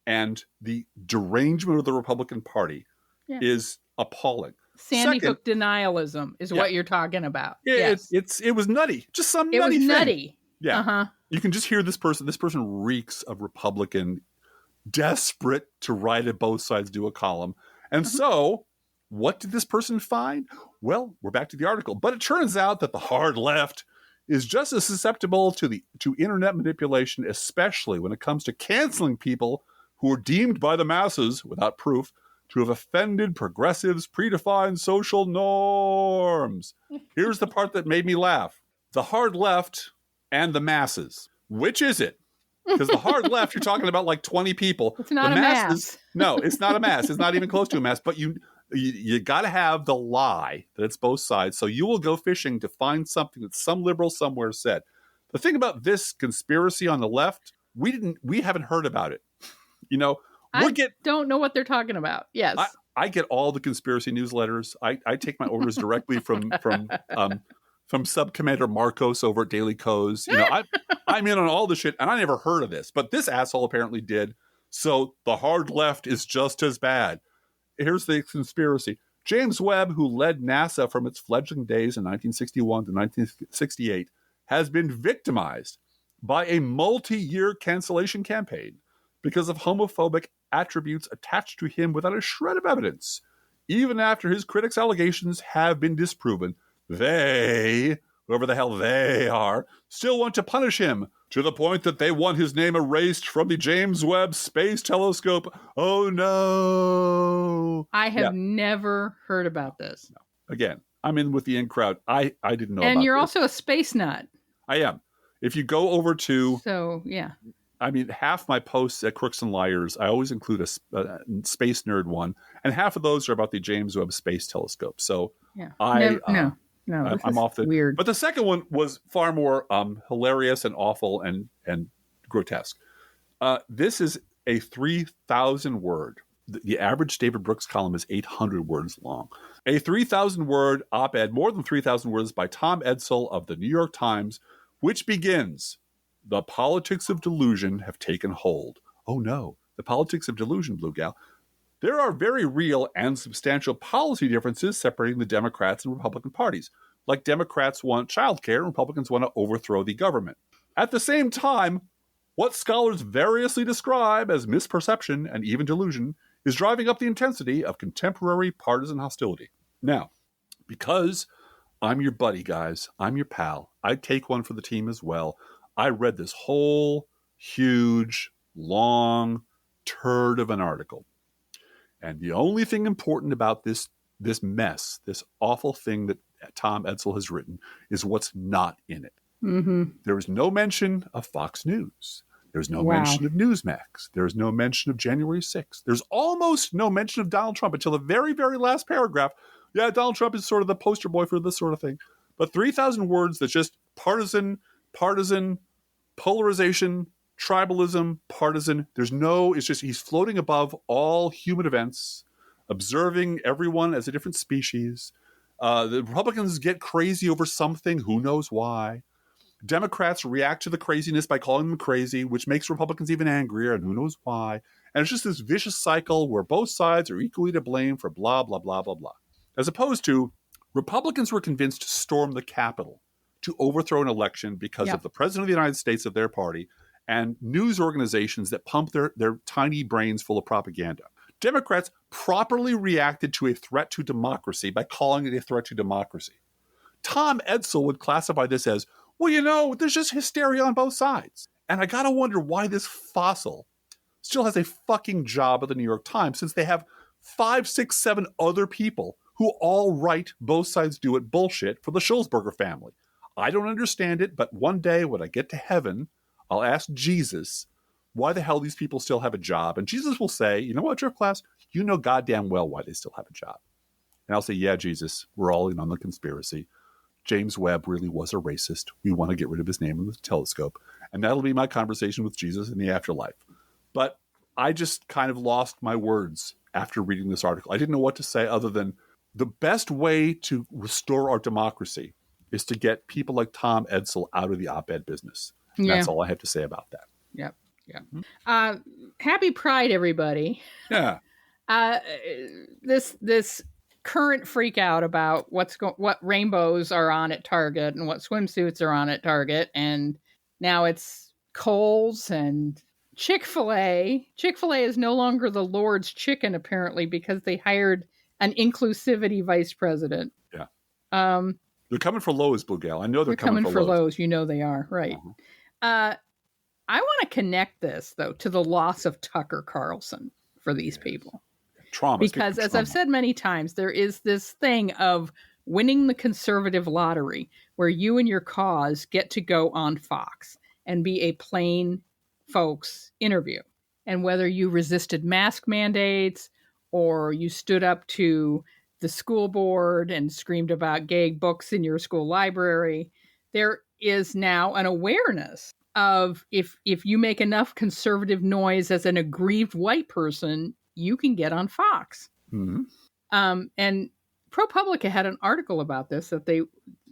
and the derangement of the Republican Party is appalling. Sandy Hook denialism is what you're talking about. It was nutty. Just some nutty thing. It was nutty. Yeah. Uh-huh. You can just hear this person. This person reeks of Republican, desperate to write at both sides, do a column. And so what did this person find? Well, we're back to the article. But it turns out that the hard left is just as susceptible to internet manipulation, especially when it comes to canceling people who are deemed by the masses, without proof, to have offended progressives' predefined social norms. Here's the part that made me laugh. The hard left and the masses. Which is it? Because the hard left, you're talking about like 20 people. It's not a mass. No, it's not a mass. It's not even close to a mass. But you got to have the lie that it's both sides. So you will go fishing to find something that some liberal somewhere said. The thing about this conspiracy on the left, we haven't heard about it. You know, don't know what they're talking about. Yes. I get all the conspiracy newsletters. I take my orders directly from Sub Commander Marcos over at Daily Kos. You know, I'm in on all the shit, and I never heard of this, but this asshole apparently did. So the hard left is just as bad. Here's the conspiracy. James Webb, who led NASA from its fledgling days in 1961 to 1968, has been victimized by a multi-year cancellation campaign because of homophobic attributes attached to him without a shred of evidence. Even after his critics' allegations have been disproven, they, whoever the hell they are, still want to punish him to the point that they want his name erased from the James Webb Space Telescope. Oh, no. I have never heard about this. No. Again, I'm in with the in crowd. I didn't know about this. And you're also a space nut. I am. If you go over to... So, yeah. I mean, half my posts at Crooks and Liars, I always include a space nerd one, and half of those are about the James Webb Space Telescope. So I'm off the weird. But the second one was far more hilarious and awful and grotesque. This is a 3,000 word. The average David Brooks column is 800 words long. A 3,000 word op-ed, more than 3,000 words, by Tom Edsall of the New York Times, which begins, "The politics of delusion have taken hold." Oh no, the politics of delusion, Blue Gal. There are very real and substantial policy differences separating the Democrats and Republican parties. Like Democrats want childcare and Republicans want to overthrow the government. At the same time, what scholars variously describe as misperception and even delusion is driving up the intensity of contemporary partisan hostility. Now, because I'm your buddy, guys, I'm your pal, I take one for the team as well. I read this whole huge, long turd of an article. And the only thing important about this mess, this awful thing that Tom Edsall has written, is what's not in it. Mm-hmm. There is no mention of Fox News. There's no mention of Newsmax. There's no mention of January 6th. There's almost no mention of Donald Trump until the very, very last paragraph. Yeah, Donald Trump is sort of the poster boy for this sort of thing. But 3,000 words that's just partisan, polarization, tribalism, partisan. It's just he's floating above all human events, observing everyone as a different species. The Republicans get crazy over something, who knows why. Democrats react to the craziness by calling them crazy, which makes Republicans even angrier, and who knows why. And it's just this vicious cycle where both sides are equally to blame for blah, blah, blah, blah, blah. As opposed to Republicans were convinced to storm the Capitol to overthrow an election because of the president of the United States of their party and news organizations that pump their tiny brains full of propaganda. Democrats properly reacted to a threat to democracy by calling it a threat to democracy. Tom Edsall would classify this as, well, you know, there's just hysteria on both sides. And I gotta wonder why this fossil still has a fucking job at the New York Times, since they have 5, 6, 7 other people who all write both sides do it bullshit for the Schulzberger family. I don't understand it, but one day when I get to heaven, I'll ask Jesus why the hell these people still have a job. And Jesus will say, you know what, Drift Class? You know goddamn well why they still have a job. And I'll say, yeah, Jesus, we're all in on the conspiracy. James Webb really was a racist. We want to get rid of his name in the telescope. And that'll be my conversation with Jesus in the afterlife. But I just kind of lost my words after reading this article. I didn't know what to say other than the best way to restore our democracy is to get people like Tom Edsall out of the op-ed business. Yeah. That's all I have to say about that. Yep. Yeah. Happy Pride, everybody. Yeah. This current freak out about what rainbows are on at Target and what swimsuits are on at Target, and now it's Kohl's and Chick-fil-A. Chick-fil-A is no longer the Lord's Chicken, apparently, because they hired an inclusivity vice president. Yeah. They're coming for Lowe's, Blue Gal. I know they're coming for Lowe's. You know they are, right? Uh-huh. I want to connect this, though, to the loss of Tucker Carlson for these people. Trauma. Because, as I've said many times, there is this thing of winning the conservative lottery where you and your cause get to go on Fox and be a plain folks interview. And whether you resisted mask mandates or you stood up to the school board and screamed about gay books in your school library, there is now an awareness of if you make enough conservative noise as an aggrieved white person, you can get on Fox. Mm-hmm. And ProPublica had an article about this, that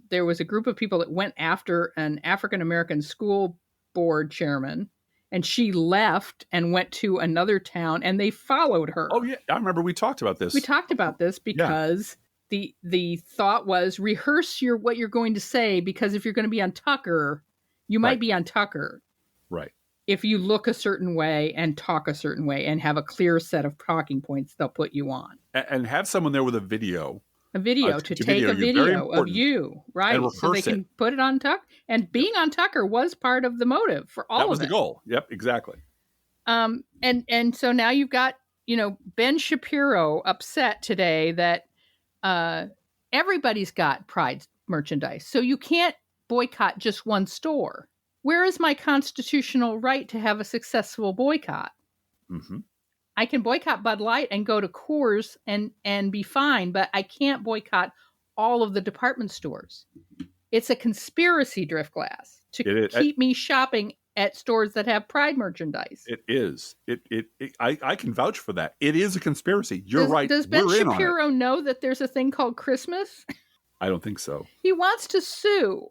there was a group of people that went after an African-American school board chairman, and she left and went to another town, and they followed her. Oh, yeah. I remember we talked about this. We talked about this because the thought was rehearse what you're going to say, because if you're going to be on Tucker, you might be on Tucker. Right. If you look a certain way and talk a certain way and have a clear set of talking points, they'll put you on. And have someone there with a video. To take a video of you, right? So they can put it on Tucker. And being on Tucker was part of the motive for all of it. That was the goal. Yep, exactly. And so now you've got, Ben Shapiro upset today that everybody's got Pride merchandise. So you can't boycott just one store. Where is my constitutional right to have a successful boycott? Mm-hmm. I can boycott Bud Light and go to Coors and be fine, but I can't boycott all of the department stores. It's a conspiracy, Driftglass, to keep me shopping at stores that have Pride merchandise. It is. I can vouch for that. It is a conspiracy. You're right. Does Ben Shapiro know that there's a thing called Christmas? I don't think so. He wants to sue.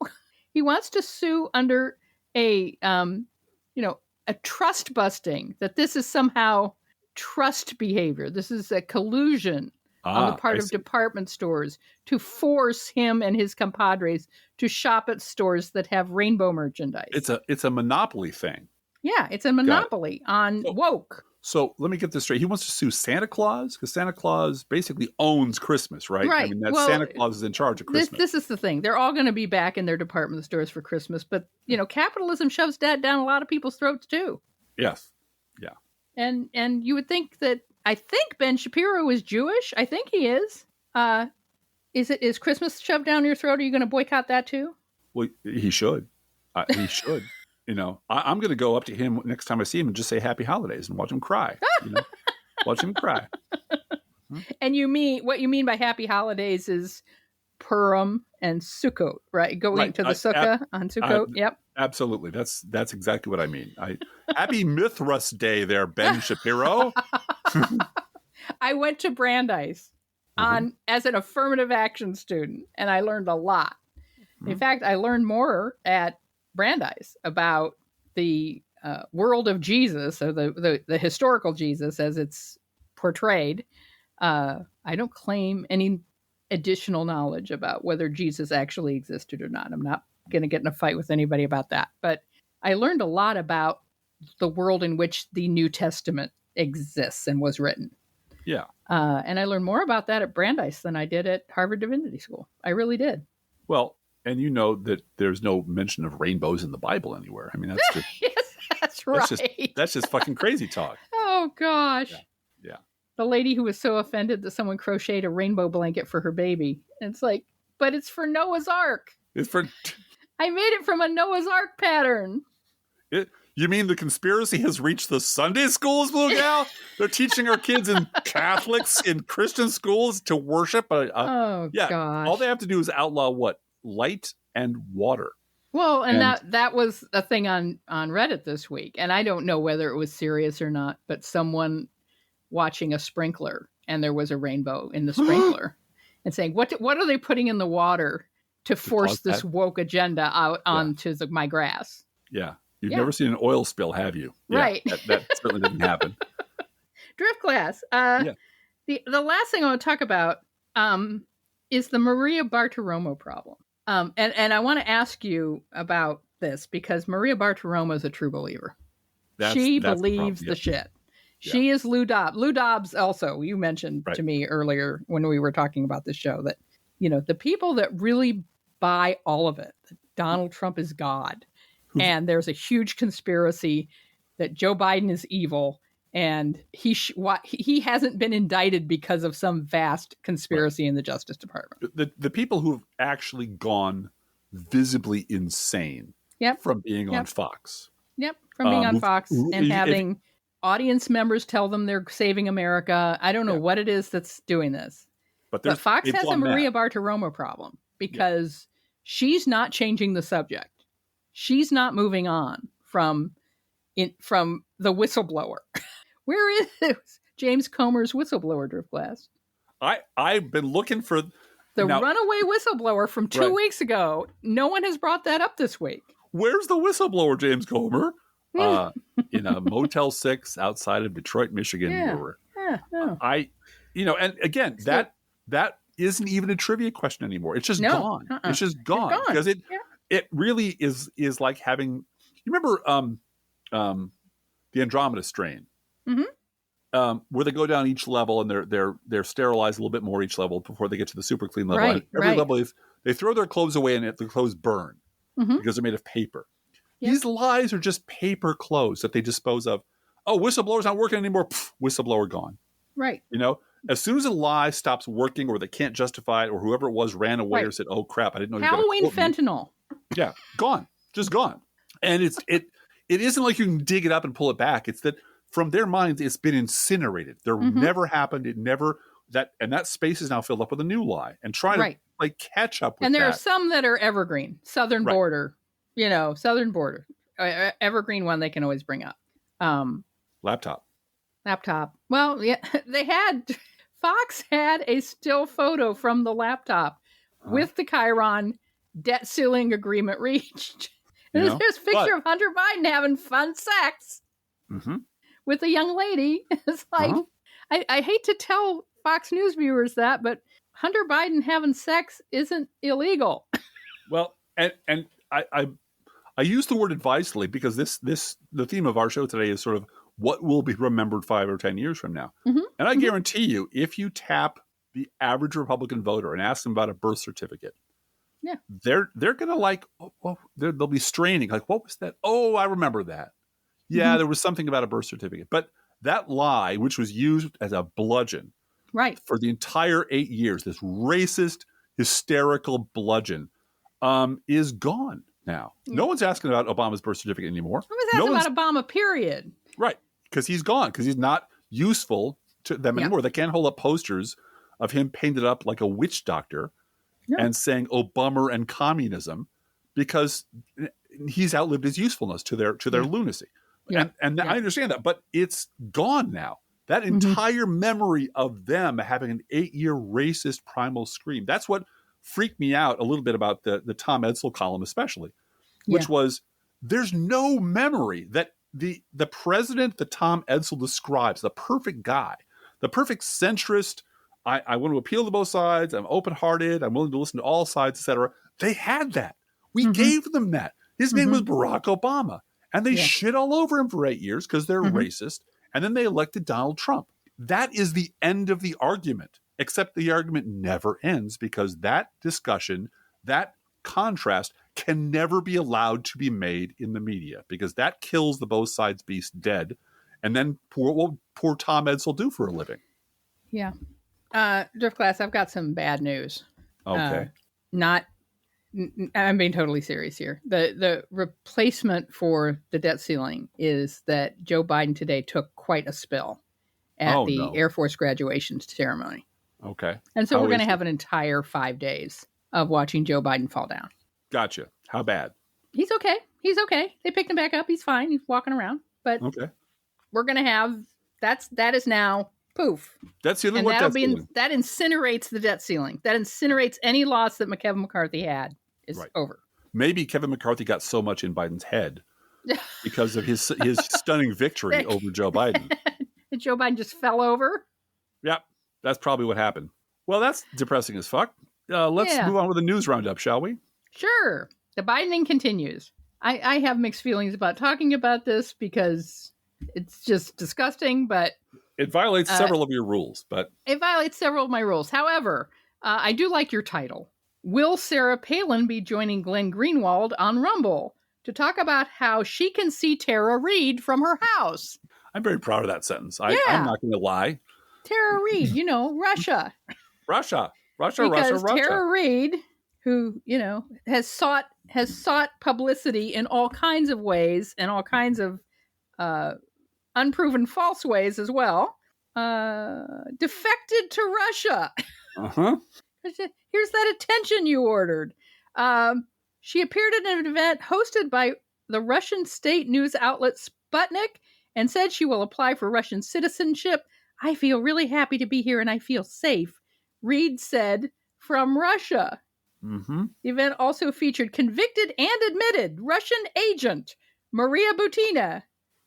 He wants to sue under a trust busting, that this is somehow trust behavior. This is a collusion on the part of department stores to force him and his compadres to shop at stores that have rainbow merchandise. It's a monopoly thing. Yeah, it's a monopoly on woke. So let me get this straight. He wants to sue Santa Claus because Santa Claus basically owns Christmas, right? Right. I mean, Santa Claus is in charge of Christmas. This is the thing. They're all going to be back in their department stores for Christmas, but capitalism shoves that down a lot of people's throats too. Yes. Yeah. And you would think that, I think Ben Shapiro is Jewish. I think he is. Is Christmas shoved down your throat? Are you going to boycott that too? Well, he should. He should. I'm going to go up to him next time I see him and just say Happy Holidays and watch him cry. Watch him cry. And what you mean by Happy Holidays is Purim and Sukkot, right? Going to the Sukkah on Sukkot. Yep. Absolutely. That's exactly what I mean. Happy Mithras Day there, Ben Shapiro. I went to Brandeis as an affirmative action student, and I learned a lot. Mm-hmm. In fact, I learned more at Brandeis about the world of Jesus, or the historical Jesus as it's portrayed. I don't claim any additional knowledge about whether Jesus actually existed or not. I'm not going to get in a fight with anybody about that. But I learned a lot about the world in which the New Testament exists and was written. Yeah. And I learned more about that at Brandeis than I did at Harvard Divinity School. I really did. Well, and you know that there's no mention of rainbows in the Bible anywhere. I mean, that's just, yes, that's right. That's just fucking crazy talk. Oh, gosh. Yeah. The lady who was so offended that someone crocheted a rainbow blanket for her baby. And it's like, but it's for Noah's Ark. It's for... I made it from a Noah's Ark pattern. You mean the conspiracy has reached the Sunday schools, Blue Gal? They're teaching our kids in Catholics in Christian schools to worship. Gosh. All they have to do is outlaw what? Light and water. Well, and that was a thing on Reddit this week. And I don't know whether it was serious or not, but someone watching a sprinkler and there was a rainbow in the sprinkler and saying, what are they putting in the water to force this woke agenda out onto my grass? Yeah. You've never seen an oil spill, have you? Right. That certainly didn't happen. Drift class. The last thing I want to talk about is the Maria Bartiromo problem. And I want to ask you about this because Maria Bartiromo is a true believer. She believes the shit. She is Lou Dobbs. Lou Dobbs also, you mentioned to me earlier when we were talking about this show that, the people that really buy all of it, that Donald Trump is God, and there's a huge conspiracy that Joe Biden is evil, and he hasn't been indicted because of some vast conspiracy in the Justice Department. The people who've actually gone visibly insane from being on Fox. From being on Fox and having audience members tell them they're saving America. I don't know what it is that's doing this. But Fox has a Maria Bartiromo problem because she's not changing the subject. She's not moving on from the whistleblower. Where is James Comer's whistleblower, Drift Glass? I've been looking for the runaway whistleblower from 2 weeks ago. No one has brought that up this week. Where's the whistleblower, James Comer? In a Motel 6 outside of Detroit, Michigan. And again, that isn't even a trivia question anymore. It's just gone. It's just gone because it really is like having. You remember the Andromeda strain, where they go down each level and they're sterilized a little bit more each level before they get to the super clean level. Right, every level they throw their clothes away and the clothes burn because they're made of paper. Yep. These lies are just paper clothes that they dispose of. Oh, whistleblower's not working anymore. Pff, whistleblower gone. Right. As soon as a lie stops working or they can't justify it or whoever it was ran away or said, oh, crap, I didn't know you Halloween fentanyl. Yeah, gone. Just gone. And it isn't like you can dig it up and pull it back. It's that from their minds, it's been incinerated. There never happened. It never that space is now filled up with a new lie and try to catch up with and there are some that are evergreen, southern border, southern border, evergreen one they can always bring up. Laptop. Well, yeah, Fox had a still photo from the laptop with the Chiron debt ceiling agreement reached. And there's a picture of Hunter Biden having fun sex with a young lady. It's like, I hate to tell Fox News viewers that, but Hunter Biden having sex isn't illegal. Well, and I use the word advisedly because the theme of our show today is sort of what will be remembered 5 or 10 years from now. And I guarantee you, if you tap the average Republican voter and ask them about a birth certificate, they're going to they'll be straining. Like, what was that? Oh, I remember that. Yeah, there was something about a birth certificate. But that lie, which was used as a bludgeon for the entire 8 years, this racist, hysterical bludgeon, is gone now. No one's asking about Obama's birth certificate anymore. No one's asking about Obama, period. Right. Because he's gone. Because he's not useful to them anymore. They can't hold up posters of him painted up like a witch doctor and saying Obama and communism because he's outlived his usefulness to their lunacy. And I understand that, but it's gone now. That entire memory of them having an 8-year racist primal scream. That's what freaked me out a little bit about the Tom Edsall column especially, which was there's no memory that the president that Tom Edsall describes, the perfect guy, the perfect centrist, I want to appeal to both sides, I'm open-hearted, I'm willing to listen to all sides, etc. They had that. We gave them that. His name was Barack Obama. And they shit all over him for 8 years because they're racist. And then they elected Donald Trump. That is the end of the argument, except the argument never ends because that discussion, that contrast can never be allowed to be made in the media because that kills the both sides beast dead. And then what will poor Tom Edsall do for a living? Yeah. Drift Class, I've got some bad news. Okay. Not I'm being totally serious here. The replacement for the debt ceiling is that Joe Biden today took quite a spill at the Air Force graduation ceremony. Okay. And so we're going to have an entire 5 days of watching Joe Biden fall down. Gotcha. How bad? He's okay. They picked him back up. He's fine. He's walking around. But we're going to have, that is now poof. Debt ceiling. And that incinerates the debt ceiling. That incinerates any loss that Kevin McCarthy had. Is over. Maybe Kevin McCarthy got so much in Biden's head because of his stunning victory over Joe Biden. And Joe Biden just fell over? Yep. That's probably what happened. Well, that's depressing as fuck. Let's move on with the news roundup, shall we? Sure. The Bidening continues. I have mixed feelings about talking about this because it's just disgusting, but... It violates several of your rules, but... It violates several of my rules. However, I do like your title. Will Sarah Palin be joining Glenn Greenwald on Rumble to talk about how she can see Tara Reid from her house? I'm very proud of that sentence. I'm not going to lie. Tara Reid, Russia. Russia. Because Tara Reid, who, has sought publicity in all kinds of ways and all kinds of unproven false ways as well, defected to Russia. Uh-huh. Here's that attention you ordered. She appeared at an event hosted by the Russian state news outlet Sputnik and said she will apply for Russian citizenship. I feel really happy to be here and I feel safe, Reid said from Russia. Mm-hmm. The event also featured convicted and admitted Russian agent Maria Butina,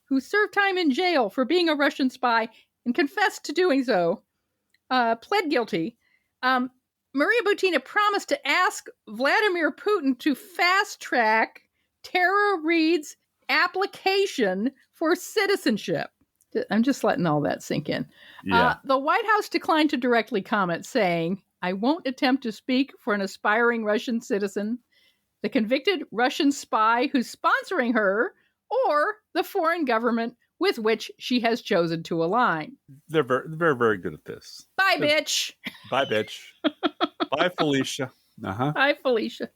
who served time in jail for being a Russian spy and confessed to doing so, pled guilty. Maria Butina promised to ask Vladimir Putin to fast-track Tara Reid's application for citizenship. I'm just letting all that sink in. Yeah. The White House declined to directly comment, saying, I won't attempt to speak for an aspiring Russian citizen, the convicted Russian spy who's sponsoring her, or the foreign government with which she has chosen to align. They're very, very, very good at this. Bye, bitch. Bye, bitch. Bye, Felicia. Uh-huh. Bye, Felicia.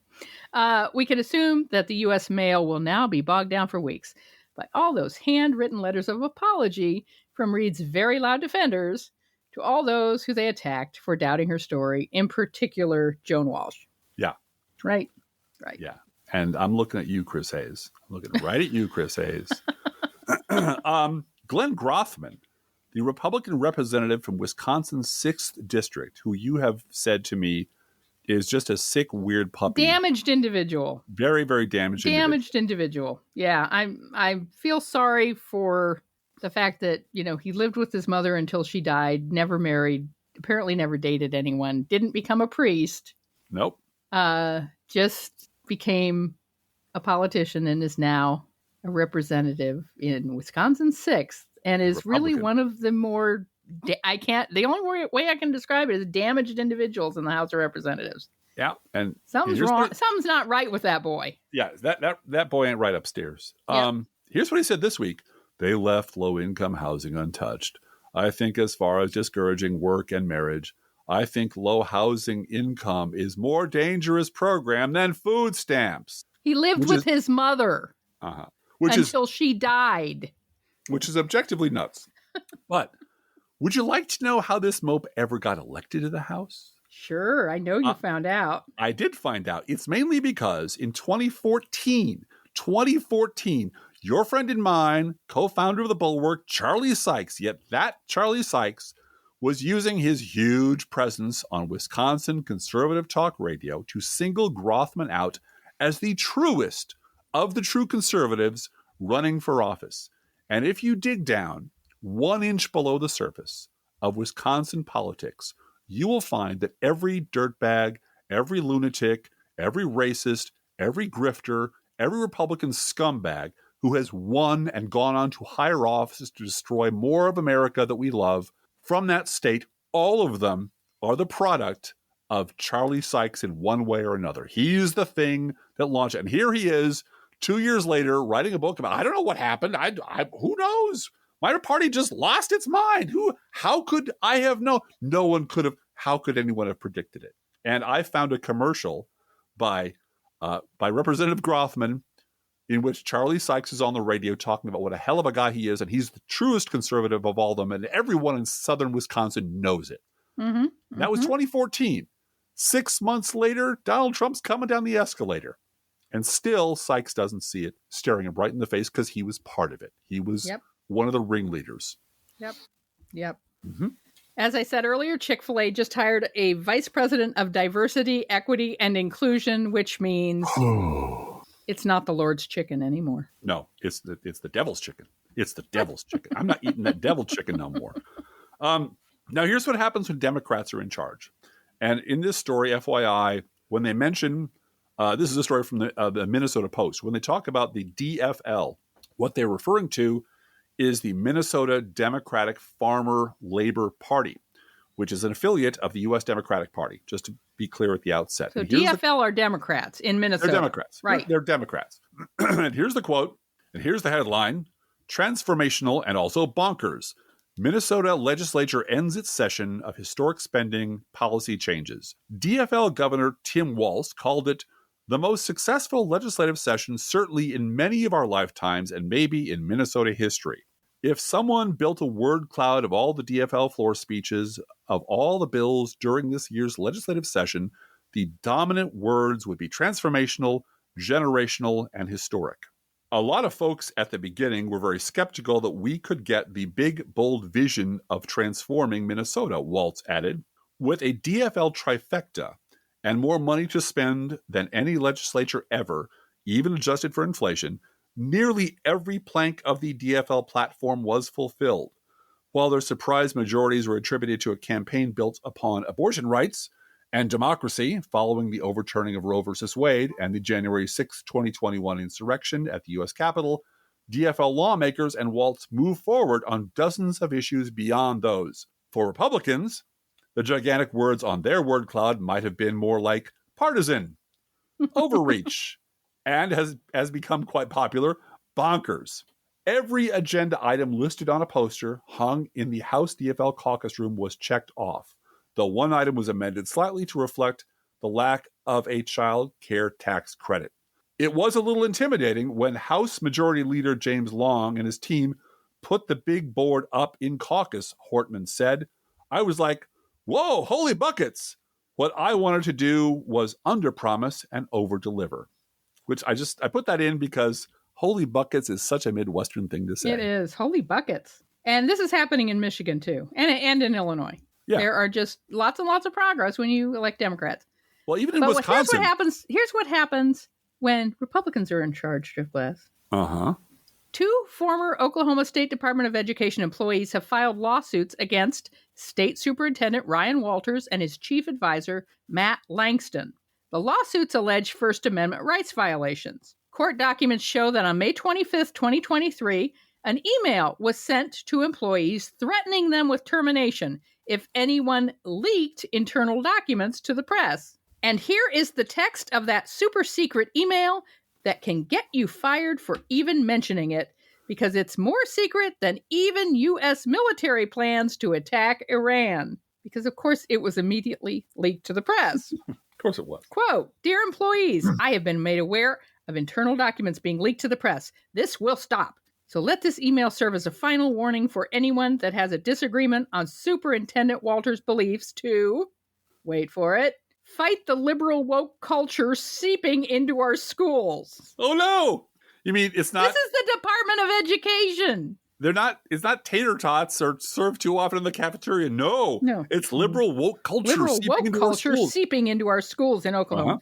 We can assume that the U.S. mail will now be bogged down for weeks by all those handwritten letters of apology from Reid's very loud defenders to all those who they attacked for doubting her story, in particular, Joan Walsh. Yeah. Right. Yeah. And I'm looking at you, Chris Hayes. I'm looking right at you, Chris Hayes. Glenn Grothman, the Republican representative from Wisconsin's 6th District, who you have said to me is just a sick, weird puppy. Damaged individual. Very, very damaged individual. Yeah, I feel sorry for the fact that, he lived with his mother until she died, never married, apparently never dated anyone, didn't become a priest. Nope. Just became a politician and is now a representative in Wisconsin's 6th and is really one of the more the only way I can describe it is damaged individuals in the House of Representatives. Yeah. And something's wrong. Something's not right with that boy. Yeah. That boy ain't right upstairs. Yeah. Here's what he said this week. They left low-income housing untouched. I think as far as discouraging work and marriage, I think low housing income is more dangerous program than food stamps. He lived with his mother until she died. Which is objectively nuts. But would you like to know how this mope ever got elected to the House? Sure. I know you found out. I did find out. It's mainly because in 2014, your friend and mine, co-founder of the Bulwark, Charlie Sykes, yet that Charlie Sykes was using his huge presence on Wisconsin conservative talk radio to single Grothman out as the truest of the true conservatives running for office. And if you dig down 1 inch below the surface of Wisconsin politics, you will find that every dirtbag, every lunatic, every racist, every grifter, every Republican scumbag who has won and gone on to higher offices to destroy more of America that we love from that state, all of them are the product of Charlie Sykes in one way or another. He's the thing that launched it. And here he is 2 years later writing a book about, I don't know what happened. Who knows? My party just lost its mind. How could I have known? No one could have. How could anyone have predicted it? And I found a commercial by by Representative Grothman, in which Charlie Sykes is on the radio talking about what a hell of a guy he is, and he's the truest conservative of all of them, and everyone in southern Wisconsin knows it. Mm-hmm. That was 2014. 6 months later, Donald Trump's coming down the escalator. And still, Sykes doesn't see it, staring him right in the face because he was part of it. He was one of the ringleaders. Yep. Mm-hmm. As I said earlier, Chick-fil-A just hired a vice president of diversity, equity, and inclusion, which means it's not the Lord's chicken anymore. No, it's the devil's chicken. It's the devil's chicken. I'm not eating that devil's chicken no more. Now, here's what happens when Democrats are in charge. And in this story, FYI, when they mention, this is a story from the Minnesota Post, when they talk about the DFL, what they're referring to is the Minnesota Democratic Farmer Labor Party, which is an affiliate of the U.S. Democratic Party, just to be clear at the outset. So DFL are Democrats in Minnesota. They're Democrats. Right. They're Democrats. And here's the quote, and here's the headline, transformational and also bonkers. Minnesota legislature ends its session of historic spending policy changes. DFL Governor Tim Walz called it the most successful legislative session certainly in many of our lifetimes and maybe in Minnesota history. If someone built a word cloud of all the DFL floor speeches of all the bills during this year's legislative session, the dominant words would be transformational, generational, and historic. A lot of folks at the beginning were very skeptical that we could get the big, bold vision of transforming Minnesota, Walz added. With a DFL trifecta and more money to spend than any legislature ever, even adjusted for inflation, nearly every plank of the DFL platform was fulfilled. While their surprise majorities were attributed to a campaign built upon abortion rights and democracy following the overturning of Roe v. Wade and the January 6, 2021 insurrection at the U.S. Capitol, DFL lawmakers and Walz moved forward on dozens of issues beyond those. For Republicans, the gigantic words on their word cloud might have been more like partisan, overreach, and has become quite popular, bonkers. Every agenda item listed on a poster hung in the House DFL caucus room was checked off. The one item was amended slightly to reflect the lack of a child care tax credit. It was a little intimidating when House Majority Leader James Long and his team put the big board up in caucus, Hortman said. I was like, whoa, holy buckets. What I wanted to do was underpromise and overdeliver, which I put that in because holy buckets is such a Midwestern thing to say. It is. Holy buckets. And this is happening in Michigan, too, and in Illinois. Yeah. There are just lots and lots of progress when you elect Democrats. Well, even in Wisconsin. Here's what happens when Republicans are in charge, Jeff Glass. Uh-huh. 2 former Oklahoma State Department of Education employees have filed lawsuits against State Superintendent Ryan Walters and his chief advisor, Matt Langston. The lawsuits allege First Amendment rights violations. Court documents show that on May 25th, 2023, an email was sent to employees threatening them with termination if anyone leaked internal documents to the press. And here is the text of that super secret email that can get you fired for even mentioning it, because it's more secret than even U.S. military plans to attack Iran. Because, of course, it was immediately leaked to the press. Of course it was. Quote, "Dear employees, I have been made aware of internal documents being leaked to the press. This will stop. So let this email serve as a final warning for anyone that has a disagreement on Superintendent Walters' beliefs to," wait for it, "fight the liberal woke culture seeping into our schools." Oh, no. You mean it's not... This is the Department of Education. It's not tater tots are served too often in the cafeteria. No. It's liberal woke culture seeping into our schools in Oklahoma. Uh-huh.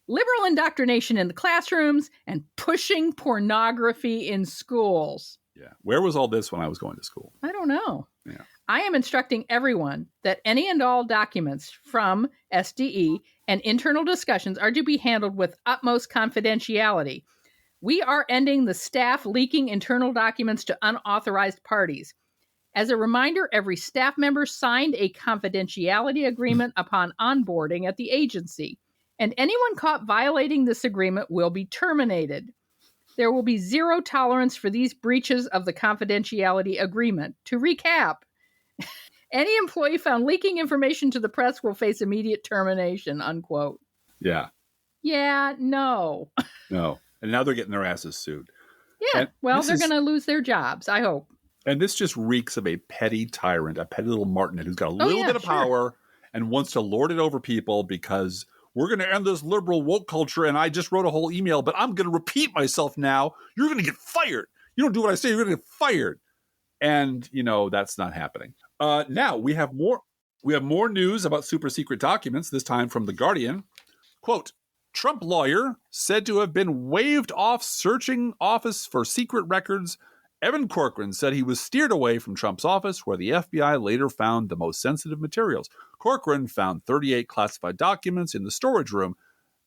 Liberal indoctrination in the classrooms and pushing pornography in schools. Yeah. Where was all this when I was going to school? I don't know. Yeah. I am instructing everyone that any and all documents from SDE and internal discussions are to be handled with utmost confidentiality. We are ending the staff leaking internal documents to unauthorized parties. As a reminder, every staff member signed a confidentiality agreement upon onboarding at the agency, and anyone caught violating this agreement will be terminated. There will be zero tolerance for these breaches of the confidentiality agreement. To recap, any employee found leaking information to the press will face immediate termination, unquote. Yeah. Yeah, no. No. And now they're getting their asses sued. Yeah, and well, they're going to lose their jobs, I hope. And this just reeks of a petty tyrant, a petty little martinet who's got a little bit of power and wants to lord it over people because we're going to end this liberal woke culture. And I just wrote a whole email, but I'm going to repeat myself now. You're going to get fired. You don't do what I say, you're going to get fired. And, that's not happening. Now we have more news about super secret documents, this time from The Guardian. Quote, Trump lawyer said to have been waved off searching office for secret records. Evan Corcoran said he was steered away from Trump's office, where the FBI later found the most sensitive materials. Corcoran found 38 classified documents in the storage room.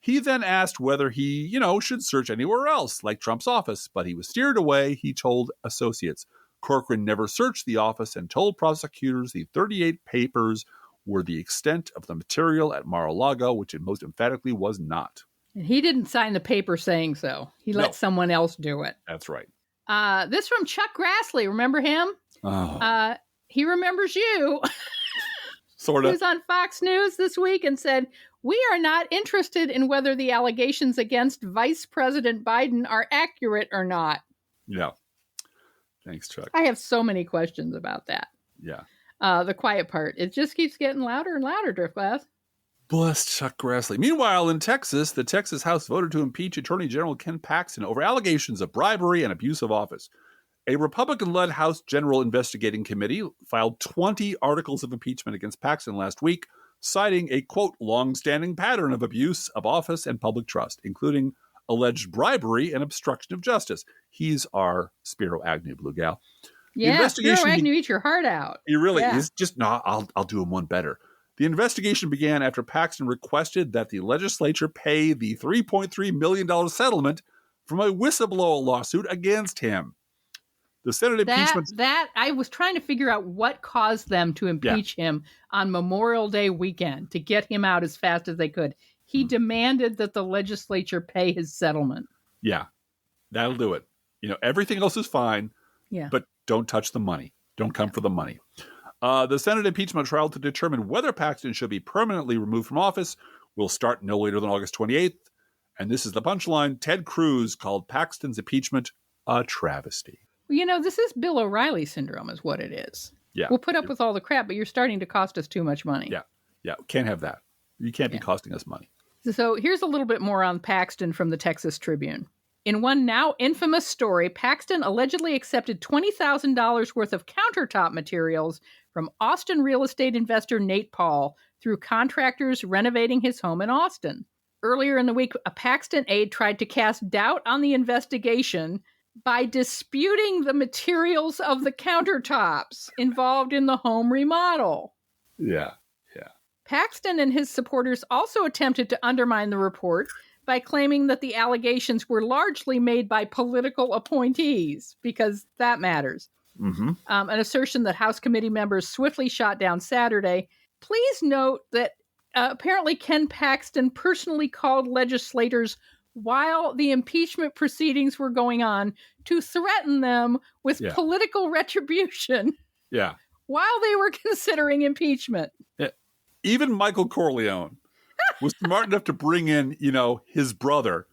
He then asked whether he, should search anywhere else, like Trump's office, but he was steered away, he told associates. Corcoran never searched the office and told prosecutors the 38 papers were the extent of the material at Mar-a-Lago, which it most emphatically was not. And he didn't sign the paper saying so. He let someone else do it. That's right. This from Chuck Grassley. Remember him? Oh. He remembers you. Sort of. He was on Fox News this week and said, we are not interested in whether the allegations against Vice President Biden are accurate or not. Yeah. Thanks, Chuck. I have so many questions about that. Yeah. The quiet part. It just keeps getting louder and louder, Driftglass. Bless Chuck Grassley. Meanwhile, in Texas, the Texas House voted to impeach Attorney General Ken Paxton over allegations of bribery and abuse of office. A Republican-led House General Investigating Committee filed 20 articles of impeachment against Paxton last week, citing a, quote, long-standing pattern of abuse of office and public trust, including alleged bribery and obstruction of justice. He's our Spiro Agnew, Blue Gal. Yeah, Spiro Agnew, eat your heart out. He really is. Just, no, I'll do him one better. The investigation began after Paxton requested that the legislature pay the $3.3 million settlement from a whistleblower lawsuit against him. The Senate impeachment... I was trying to figure out what caused them to impeach him on Memorial Day weekend to get him out as fast as they could. He demanded that the legislature pay his settlement. Yeah, that'll do it. Everything else is fine, but don't touch the money. Don't come for the money. The Senate impeachment trial to determine whether Paxton should be permanently removed from office will start no later than August 28th. And this is the punchline. Ted Cruz called Paxton's impeachment a travesty. Well, this is Bill O'Reilly syndrome is what it is. Yeah. We'll put up with all the crap, but you're starting to cost us too much money. Yeah. Can't have that. You can't be costing us money. So here's a little bit more on Paxton from the Texas Tribune. In one now infamous story, Paxton allegedly accepted $20,000 worth of countertop materials from Austin real estate investor Nate Paul through contractors renovating his home in Austin. Earlier in the week, a Paxton aide tried to cast doubt on the investigation by disputing the materials of the countertops involved in the home remodel. Yeah. Paxton and his supporters also attempted to undermine the report by claiming that the allegations were largely made by political appointees, because that matters. Mm-hmm. An assertion that House committee members swiftly shot down Saturday. Please note that apparently Ken Paxton personally called legislators while the impeachment proceedings were going on to threaten them with political retribution while they were considering impeachment. Yeah. Even Michael Corleone was smart enough to bring in, his brother,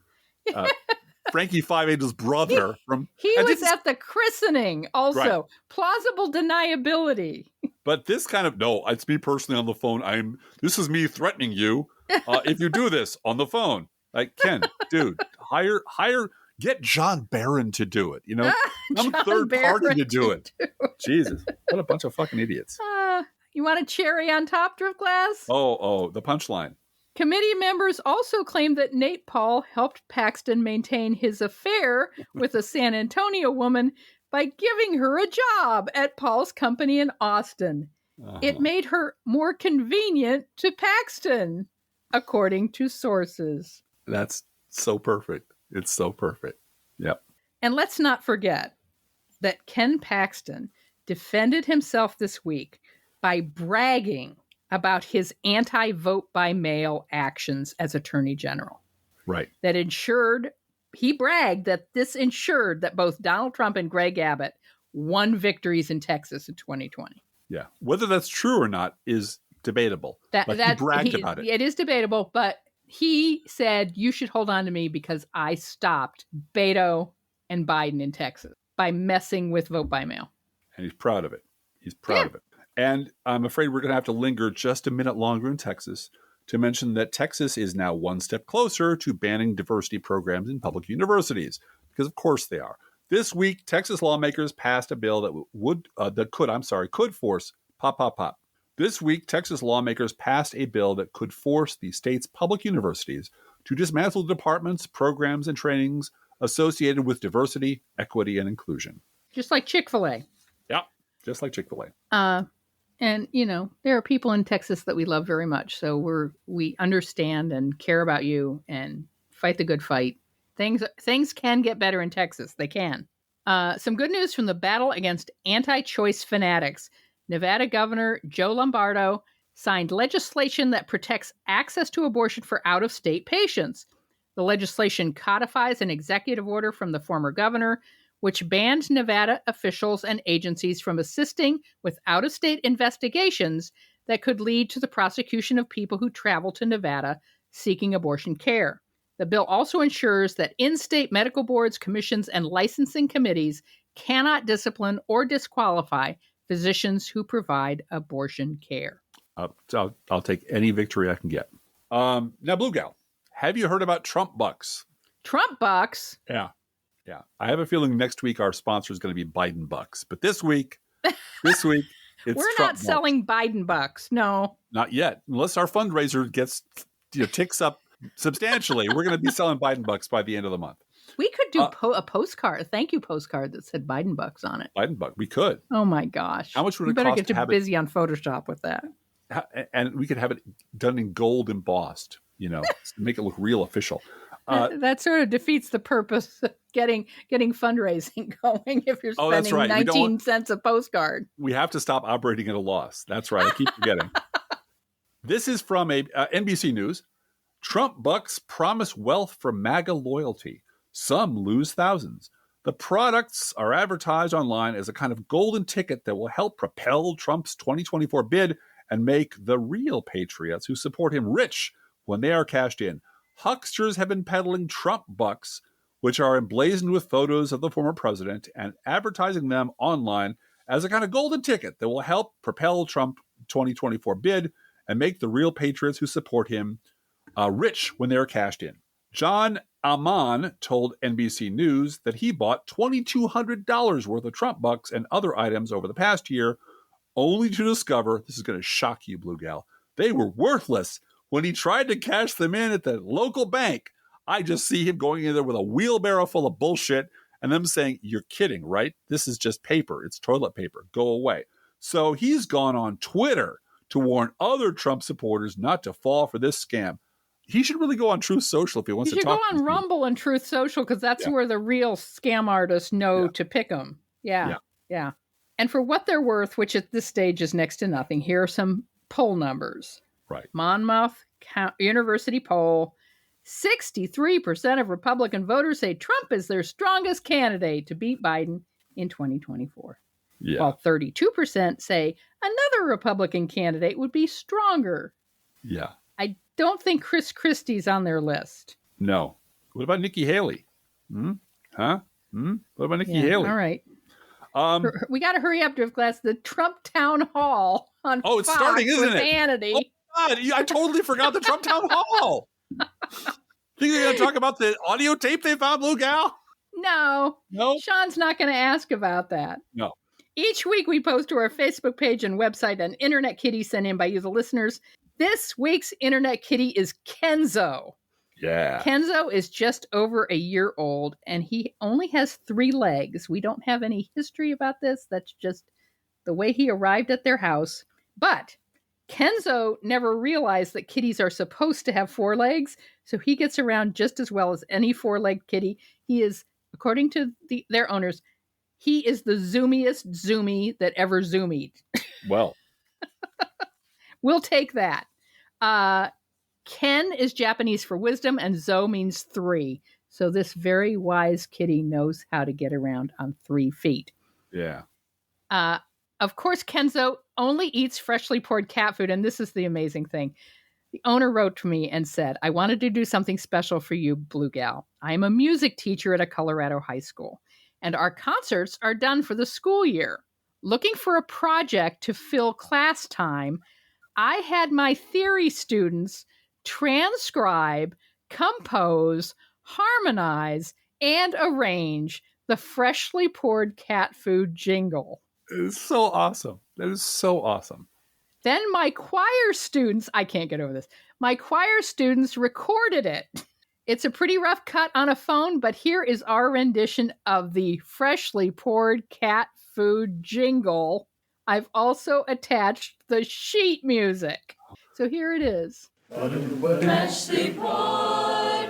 Frankie Five Angel's brother. He was at the christening also. Right. Plausible deniability. But this kind of, no, it's me personally on the phone. This is me threatening you if you do this on the phone. Like, Ken, dude, hire, get John Barron to do it, Some third party to do it. Jesus, what a bunch of fucking idiots. You want a cherry on top, Driftglass? Oh, the punchline. Committee members also claimed that Nate Paul helped Paxton maintain his affair with a San Antonio woman by giving her a job at Paul's company in Austin. It made her more convenient to Paxton, according to sources. That's so perfect. It's so perfect. Yep. And let's not forget that Ken Paxton defended himself this week by bragging about his anti-vote by mail actions as Attorney General. Right. He bragged that this ensured that both Donald Trump and Greg Abbott won victories in Texas in 2020. Yeah. Whether that's true or not is debatable. He bragged about it. It is debatable, but He said, you should hold on to me because I stopped Beto and Biden in Texas by messing with vote by mail. And he's proud of it. He's proud of it. And I'm afraid we're going to have to linger just a minute longer in Texas to mention that Texas is now one step closer to banning diversity programs in public universities, because of course they are. This week, Texas lawmakers passed a bill that could force pop. This week, Texas lawmakers passed a bill that could force the state's public universities to dismantle departments, programs, and trainings associated with diversity, equity, and inclusion. Just like Chick-fil-A. Yeah, just like Chick-fil-A. And, there are people in Texas that we love very much. So we understand and care about you and fight the good fight. Things can get better in Texas. They can. Some good news from the battle against anti-choice fanatics. Nevada Governor Joe Lombardo signed legislation that protects access to abortion for out-of-state patients. The legislation codifies an executive order from the former governor, which banned Nevada officials and agencies from assisting with out-of-state investigations that could lead to the prosecution of people who travel to Nevada seeking abortion care. The bill also ensures that in-state medical boards, commissions, and licensing committees cannot discipline or disqualify physicians who provide abortion care. I'll take any victory I can get. Now, Blue Gal, have you heard about Trump bucks? Trump bucks? Yeah. I have a feeling next week our sponsor is going to be Biden bucks. But this week, it's We're Trump not bucks. selling Biden bucks. No. Not yet. Unless our fundraiser ticks up substantially, we're going to be selling Biden bucks by the end of the month. We could do a postcard, a thank you postcard that said Biden bucks on it. Biden buck. We could. Oh my gosh. How much would it better cost get you busy on Photoshop with that. And we could have it done in gold embossed, to make it look real official. That sort of defeats the purpose of getting fundraising going if you're spending 19 cents a postcard. We have to stop operating at a loss. That's right. I keep forgetting. This is from NBC News. Trump bucks promise wealth from MAGA loyalty. Some lose thousands. The products are advertised online as a kind of golden ticket that will help propel Trump's 2024 bid and make the real patriots who support him rich when they are cashed in. Hucksters have been peddling Trump bucks, which are emblazoned with photos of the former president, and advertising them online as a kind of golden ticket that will help propel Trump 2024 bid and make the real patriots who support him rich when they are cashed in. John Amman told NBC News that he bought $2,200 worth of Trump bucks and other items over the past year, only to discover, this is going to shock you, Blue Gal, they were worthless. When he tried to cash them in at the local bank, I just see him going in there with a wheelbarrow full of bullshit and them saying, you're kidding, right? This is just paper. It's toilet paper. Go away. So he's gone on Twitter to warn other Trump supporters not to fall for this scam. He should really go on Truth Social if he wants to talk. He should go on Rumble and Truth Social because that's where the real scam artists know to pick them. Yeah. And for what they're worth, which at this stage is next to nothing, here are some poll numbers. Right. Monmouth University poll. 63% of Republican voters say Trump is their strongest candidate to beat Biden in 2024. Yeah. While 32% say another Republican candidate would be stronger. Yeah. I don't think Chris Christie's on their list. No. What about Nikki Haley? What about Nikki Haley? All right. We got to hurry up to class. The Trump Town Hall on Fox it's starting, isn't it? Hannity. Oh, God, I totally forgot the Trump Town Hall. Think you're going to talk about the audio tape they found, Blue Gal? No. Sean's not going to ask about that. No. Each week we post to our Facebook page and website an Internet Kitty sent in by you, the listeners. This week's Internet Kitty is Kenzo. Yeah. Kenzo is just over a year old, and he only has 3 legs. We don't have any history about this. That's just the way he arrived at their house. But Kenzo never realized that kitties are supposed to have 4 legs, so he gets around just as well as any 4-legged kitty. He is, according to their owners, he is the zoomiest zoomie that ever zoomied. Well. We'll take that. Ken is Japanese for wisdom, and Zo means 3. So this very wise kitty knows how to get around on 3 feet. Yeah. Of course, Kenzo only eats freshly poured cat food, and this is the amazing thing. The owner wrote to me and said, I wanted to do something special for you, Blue Gal. I am a music teacher at a Colorado high school, and our concerts are done for the school year. Looking for a project to fill class time, I had my theory students transcribe, compose, harmonize, and arrange the freshly poured cat food jingle. It is so awesome. That is so awesome. Then my choir students, I can't get over this. My choir students recorded it. It's a pretty rough cut on a phone, but here is our rendition of the freshly poured cat food jingle. I've also attached the sheet music. So here it is. Freshly poured,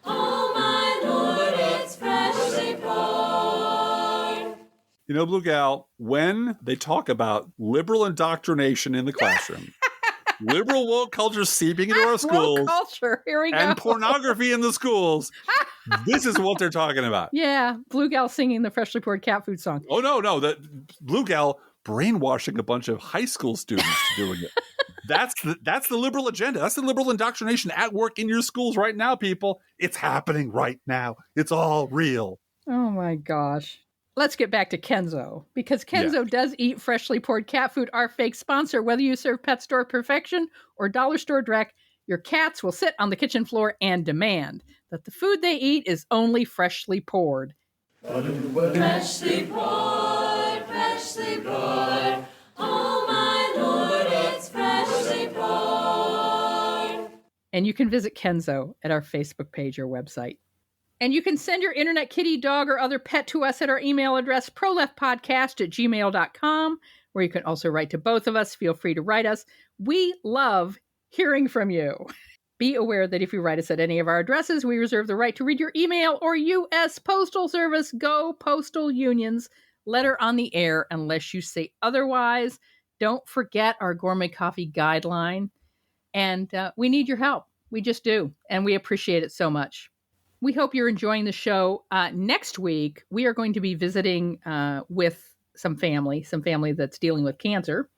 oh my Lord, it's freshly poured. You know, Blue Gal, when they talk about liberal indoctrination in the classroom, liberal woke culture seeping into our schools, woke culture, here we go, and pornography in the schools, this is what they're talking about. Yeah, Blue Gal singing the freshly poured cat food song. Oh, no, that Blue Gal brainwashing a bunch of high school students doing it. That's the liberal agenda. That's the liberal indoctrination at work in your schools right now, people. It's happening right now. It's all real. Oh, my gosh. Let's get back to Kenzo, because Kenzo does eat freshly poured cat food, our fake sponsor. Whether you serve Pet Store Perfection or Dollar Store Direct, your cats will sit on the kitchen floor and demand that the food they eat is only freshly poured. Freshly poured, oh my Lord, it's freshly poured. And you can visit Kenzo at our Facebook page or website. And you can send your internet kitty, dog, or other pet to us at our email address, proleftpodcast@gmail.com, where you can also write to both of us. Feel free to write us. We love hearing from you. Be aware that if you write us at any of our addresses, we reserve the right to read your email or U.S. Postal Service. Go Postal Union's letter on the air unless you say otherwise. Don't forget our gourmet coffee guideline. And we need your help. We just do. And we appreciate it so much. We hope you're enjoying the show. Next week, we are going to be visiting with some family that's dealing with cancer.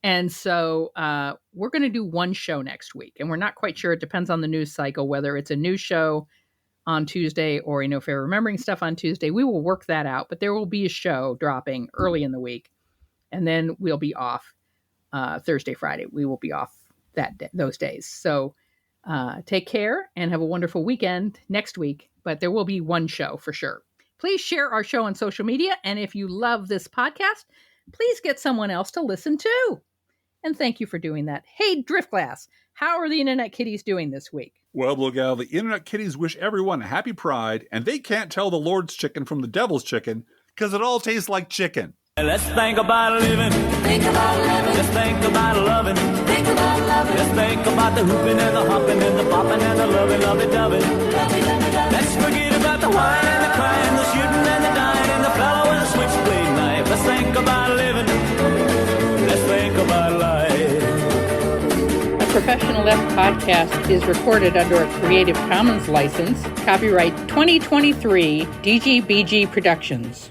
And so we're going to do one show next week. And we're not quite sure. It depends on the news cycle, whether it's a news show on Tuesday or, if they're remembering stuff on Tuesday. We will work that out. But there will be a show dropping early in the week. And then we'll be off Thursday, Friday. We will be off those days. So take care and have a wonderful weekend next week. But there will be one show for sure. Please share our show on social media. And if you love this podcast, please get someone else to listen to. And thank you for doing that. Hey, Driftglass, how are the Internet Kitties doing this week? Well, Blue Gal, the Internet Kitties wish everyone a happy Pride, and they can't tell the Lord's chicken from the devil's chicken because it all tastes like chicken. Let's think about living. Think about living. Let's think about loving. Think about loving. Let's think about the hooping and the hopping and the popping and the loving, lovey-dovey. Let's forget about the wine and the crying, the shooting and the dying, and the fellow with the switchblade knife. Let's think about living. Let's think about life. A Professional Left podcast is recorded under a Creative Commons license. Copyright 2023 DGBG Productions.